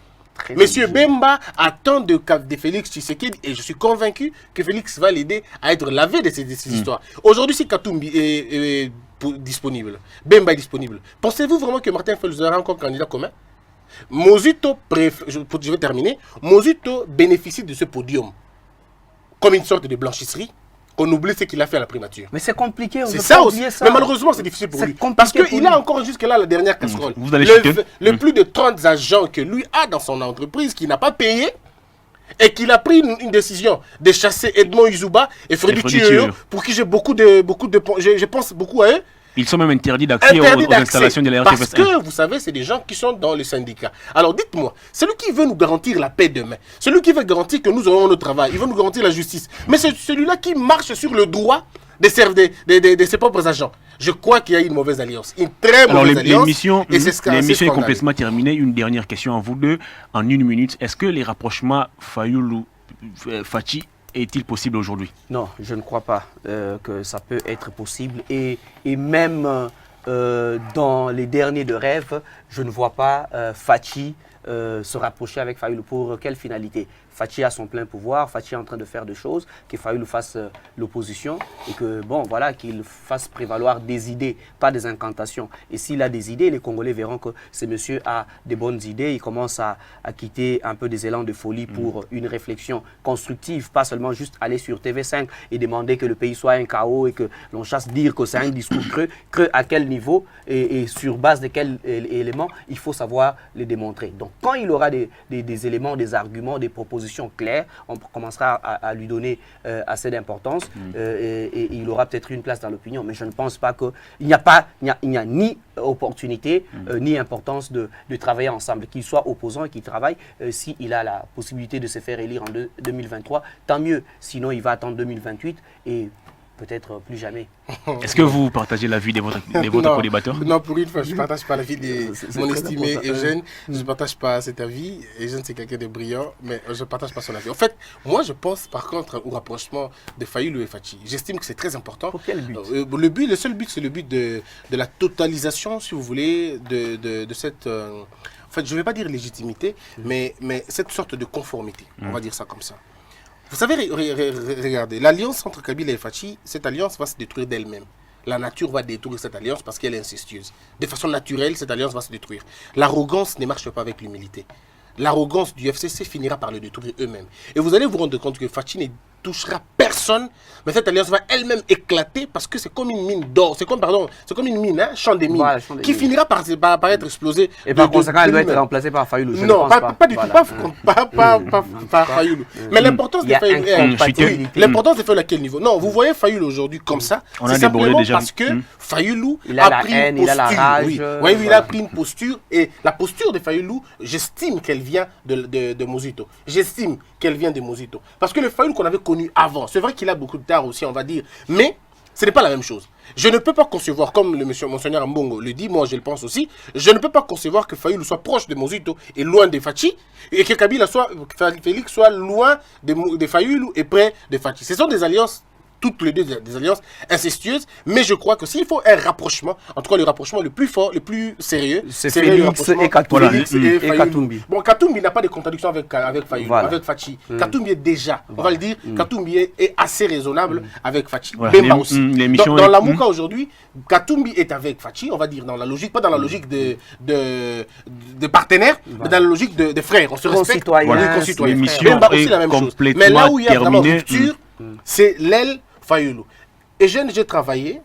Monsieur Bemba attend de Félix Tshisekedi et je suis convaincu que Félix va l'aider à être lavé de ces histoires. Aujourd'hui, si Katumbi est disponible, Bemba est disponible, pensez-vous vraiment que Martin Fayulu sera encore candidat commun? Mozito, je vais terminer, Mozito bénéficie de ce podium comme une sorte de blanchisserie qu'on oublie ce qu'il a fait à la primature. Mais c'est compliqué, on C'est peut ça pas aussi. oublier ça. Mais malheureusement, c'est difficile pour C'est lui. compliqué Parce pour qu'il lui. a encore jusque-là la dernière casserole. Vous allez chuter. Le plus de 30 agents que lui a dans son entreprise, qu'il n'a pas payé, et qu'il a pris une décision de chasser Edmond Izuba et Freddy Thioyo, pour qui j'ai beaucoup de je pense beaucoup à eux. Ils sont même interdits d'accès aux installations de la Parce RTFS1. que, vous savez, c'est des gens qui sont dans le syndicat. Alors dites-moi, celui qui veut nous garantir la paix demain, celui qui veut garantir que nous aurons notre travail, il veut nous garantir la justice, mais c'est celui-là qui marche sur le droit de ses propres agents. Je crois qu'il y a une mauvaise alliance, une très mauvaise alliance. L'émission est complètement terminée. Une dernière question à vous deux, en 1 minute. Est-ce que les rapprochements Fayoulou-Fachi est-il possible aujourd'hui? Non, je ne crois pas que ça peut être possible. Et même dans les derniers de rêve, je ne vois pas Fachi se rapprocher avec Fayoulou. Pour quelle finalité? Fachi a son plein pouvoir, Fachi est en train de faire des choses, que Fayoulou fasse l'opposition et que, bon, voilà, qu'il fasse prévaloir des idées, pas des incantations. Et s'il a des idées, les Congolais verront que ce monsieur a des bonnes idées, il commence à quitter un peu des élans de folie pour une réflexion constructive, pas seulement juste aller sur TV5 et demander que le pays soit un chaos et que l'on chasse dire que c'est un discours creux à quel niveau et sur base de quels éléments, il faut savoir les démontrer. Donc, quand il aura des éléments, des arguments, des propositions claires, on commencera à lui donner assez d'importance et il aura peut-être une place dans l'opinion. Mais je ne pense pas qu'il n'y a ni opportunité ni importance de travailler ensemble. Qu'il soit opposant et qu'il travaille, s'il a la possibilité de se faire élire en 2023, tant mieux. Sinon, il va attendre 2028 et peut-être plus jamais. Est-ce que vous partagez l'avis de votre co-débatteur? Non, pour une fois, je ne partage pas l'avis de mon estimé Eugène. Je ne partage pas cet avis. Eugène, c'est quelqu'un de brillant, mais je ne partage pas son avis. En fait, moi, je pense par contre au rapprochement de Fayoulou et Fachi. J'estime que c'est très important. Pour quel but? Le seul but, c'est le but de la totalisation, si vous voulez, de cette... en fait, je ne vais pas dire légitimité, mais cette sorte de conformité. On va dire ça comme ça. Vous savez, regardez, l'alliance entre Kabila et Fachi, cette alliance va se détruire d'elle-même. La nature va détruire cette alliance parce qu'elle est incestueuse. De façon naturelle, cette alliance va se détruire. L'arrogance ne marche pas avec l'humilité. L'arrogance du FCC finira par le détruire eux-mêmes. Et vous allez vous rendre compte que Fachi ne touchera personne, mais cette alliance va elle-même éclater parce que c'est comme une mine d'or, c'est comme une mine, hein, champ des mines, voilà, qui finira par être explosé. Et par conséquent, elle doit être remplacée par Fayoulou. Non, pas du tout, pas Fayoulou. Mais l'importance de Fayoulou est l'importance de Fayoulou à quel niveau? Non, vous voyez Fayoulou aujourd'hui comme ça, c'est simplement parce que Fayoulou a pris une posture. Oui, il a pris une posture et la posture de Fayoulou, j'estime qu'elle vient de Mozito. J'estime qu'elle vient de Mozito. Parce que le Fayoulou qu'on avait connu avant, c'est vrai qu'il a beaucoup de tard aussi, on va dire, mais ce n'est pas la même chose. Je ne peux pas concevoir, comme le monseigneur Mbongo le dit, moi je le pense aussi, je ne peux pas concevoir que Fayoulou soit proche de Mozito et loin de Fachi, et que Félix soit loin de Fayoulou et près de Fachi. Ce sont des alliances, toutes les deux des alliances incestueuses, mais je crois que s'il faut un rapprochement, en tout cas le rapprochement le plus fort, le plus sérieux, c'est Félix et Katumbi. Bon, Katumbi n'a pas de contradiction avec Fayoulou, avec Fachi. Katumbi est déjà, on va le dire, Katumbi est assez raisonnable avec Fachi. Bemba aussi. Dans la Mouka aujourd'hui, Katumbi est avec Fachi, on va dire dans la logique, pas dans la logique de partenaires, mais dans la logique de frères. On se respecte, on est concitoyens. Bemba aussi la même chose. Mais là où il y a vraiment rupture, c'est l'aile Fayoulou. Et j'ai travaillé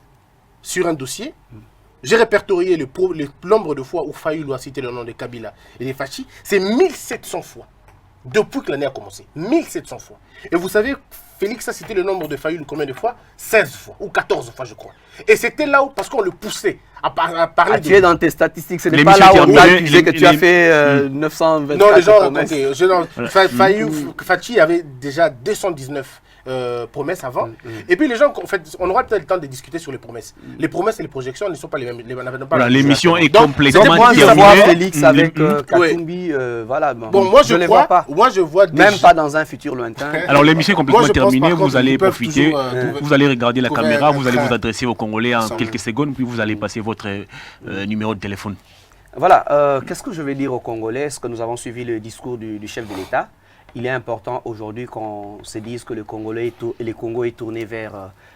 sur un dossier, j'ai répertorié le nombre de fois où Fayoulou a cité le nom de Kabila et de Fachi, c'est 1700 fois, depuis que l'année a commencé, 1700 fois. Et vous savez, Félix a cité le nombre de Fayoulou combien de fois? 16 fois, ou 14 fois je crois. Et c'était là où, parce qu'on le poussait à parler tu es dans tes statistiques, ce n'est pas là où on a accusé que tu as fait 924 non, les gens, Fachi avait déjà 219 promesses avant. Et puis les gens, en fait, on aura peut-être le temps de discuter sur les promesses. Les promesses et les projections ne sont pas les mêmes. L'émission est complètement terminée. Félix avec Katumbi, voilà. Bon, moi je ne vois pas. Moi je vois même pas dans un futur lointain. Alors l'émission est complètement terminée. Vous allez profiter, vous allez regarder la caméra, vous allez vous adresser aux Congolais en quelques secondes, puis vous allez passer votre numéro de téléphone. Voilà. Qu'est-ce que je vais dire aux Congolais? Est-ce que nous avons suivi le discours du chef de l'État? Il est important aujourd'hui qu'on se dise que le Congo est tourné vers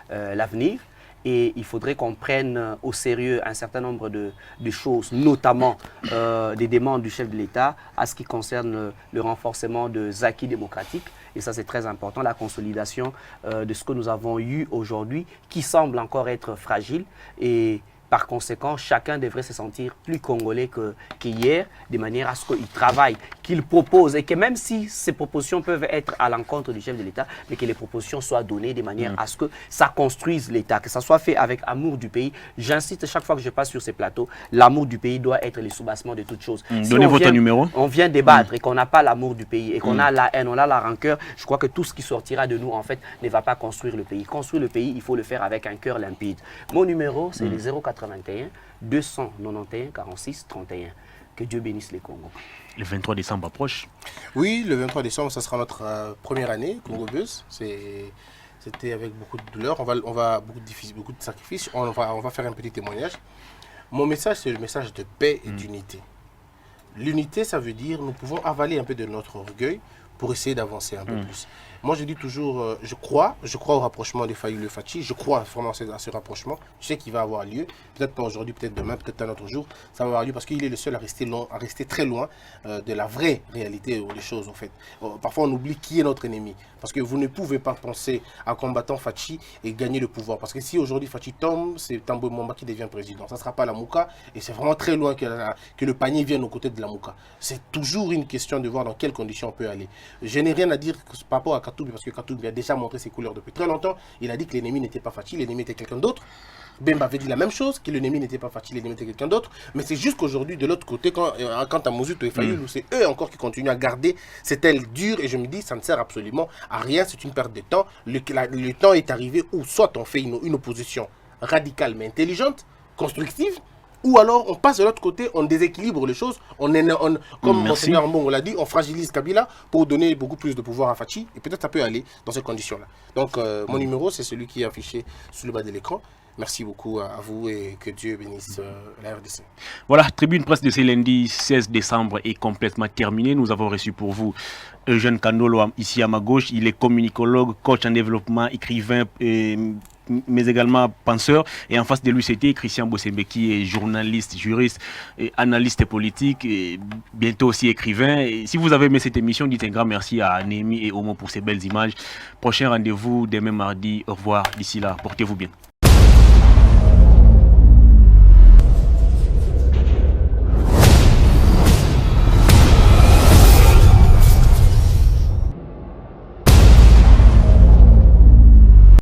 l'avenir et il faudrait qu'on prenne au sérieux un certain nombre de choses, notamment des demandes du chef de l'État à ce qui concerne le renforcement des acquis démocratiques. Et ça, c'est très important, la consolidation de ce que nous avons eu aujourd'hui, qui semble encore être fragile. Et par conséquent, chacun devrait se sentir plus congolais qu'hier, de manière à ce qu'il travaille, qu'il propose, et que même si ces propositions peuvent être à l'encontre du chef de l'État, mais que les propositions soient données de manière à ce que ça construise l'État, que ça soit fait avec amour du pays. J'insiste chaque fois que je passe sur ces plateaux, l'amour du pays doit être le soubassement de toutes choses. Si Donnez votre numéro. On vient débattre et qu'on n'a pas l'amour du pays, et qu'on a la haine, on a la rancœur, je crois que tout ce qui sortira de nous, en fait, ne va pas construire le pays. Construire le pays, il faut le faire avec un cœur limpide. Mon numéro, c'est le 081 291 46 31. Que Dieu bénisse les Congos. Le 23 décembre approche. Oui, le 23 décembre, ça sera notre première année, Congo Buzz. C'était avec beaucoup de douleur, beaucoup de sacrifices. On va faire un petit témoignage. Mon message, c'est le message de paix et d'unité. L'unité, ça veut dire nous pouvons avaler un peu de notre orgueil pour essayer d'avancer un peu plus. Moi, je dis toujours, je crois au rapprochement des Fayulu Fachi, je crois vraiment à ce rapprochement. Je sais qu'il va avoir lieu, peut-être pas aujourd'hui, peut-être demain, peut-être un autre jour, ça va avoir lieu parce qu'il est le seul à rester très loin de la vraie réalité des choses, en fait. Parfois, on oublie qui est notre ennemi, parce que vous ne pouvez pas penser à combattant Fachi et gagner le pouvoir, parce que si aujourd'hui Fachi tombe, c'est Tambo Mwamba qui devient président. Ça ne sera pas la Mouka, et c'est vraiment très loin que le panier vienne aux côtés de la Mouka. C'est toujours une question de voir dans quelles conditions on peut aller. Je n'ai rien à dire par rapport à Katoubi, parce que Katoubi a déjà montré ses couleurs depuis très longtemps. Il a dit que l'ennemi n'était pas Fachi, l'ennemi était quelqu'un d'autre. Bemba avait dit la même chose, que l'ennemi n'était pas Fachi, l'ennemi était quelqu'un d'autre. Mais c'est juste qu'aujourd'hui, de l'autre côté, quant à Mouzouto et Fayulu, c'est eux encore qui continuent à garder cette aile dure. Et je me dis, ça ne sert absolument à rien, c'est une perte de temps. Le temps est arrivé où soit on fait une opposition radicale mais intelligente, constructive, ou alors on passe de l'autre côté, on déséquilibre les choses, comme Monseigneur Mbongo l'a dit, on fragilise Kabila pour donner beaucoup plus de pouvoir à Fachi, et peut-être ça peut aller dans ces conditions-là. Donc mon numéro, c'est celui qui est affiché sur le bas de l'écran. Merci beaucoup à vous et que Dieu bénisse la RDC. Voilà, Tribune Presse de ce lundi 16 décembre est complètement terminée. Nous avons reçu pour vous Eugène Kandolo ici à ma gauche. Il est communicologue, coach en développement, écrivain, mais également penseur. Et en face de lui, c'était Christian Bossembe qui est journaliste, juriste, et analyste politique, et bientôt aussi écrivain. Et si vous avez aimé cette émission, dites un grand merci à Némi et Omo pour ces belles images. Prochain rendez-vous demain mardi. Au revoir. D'ici là, portez-vous bien.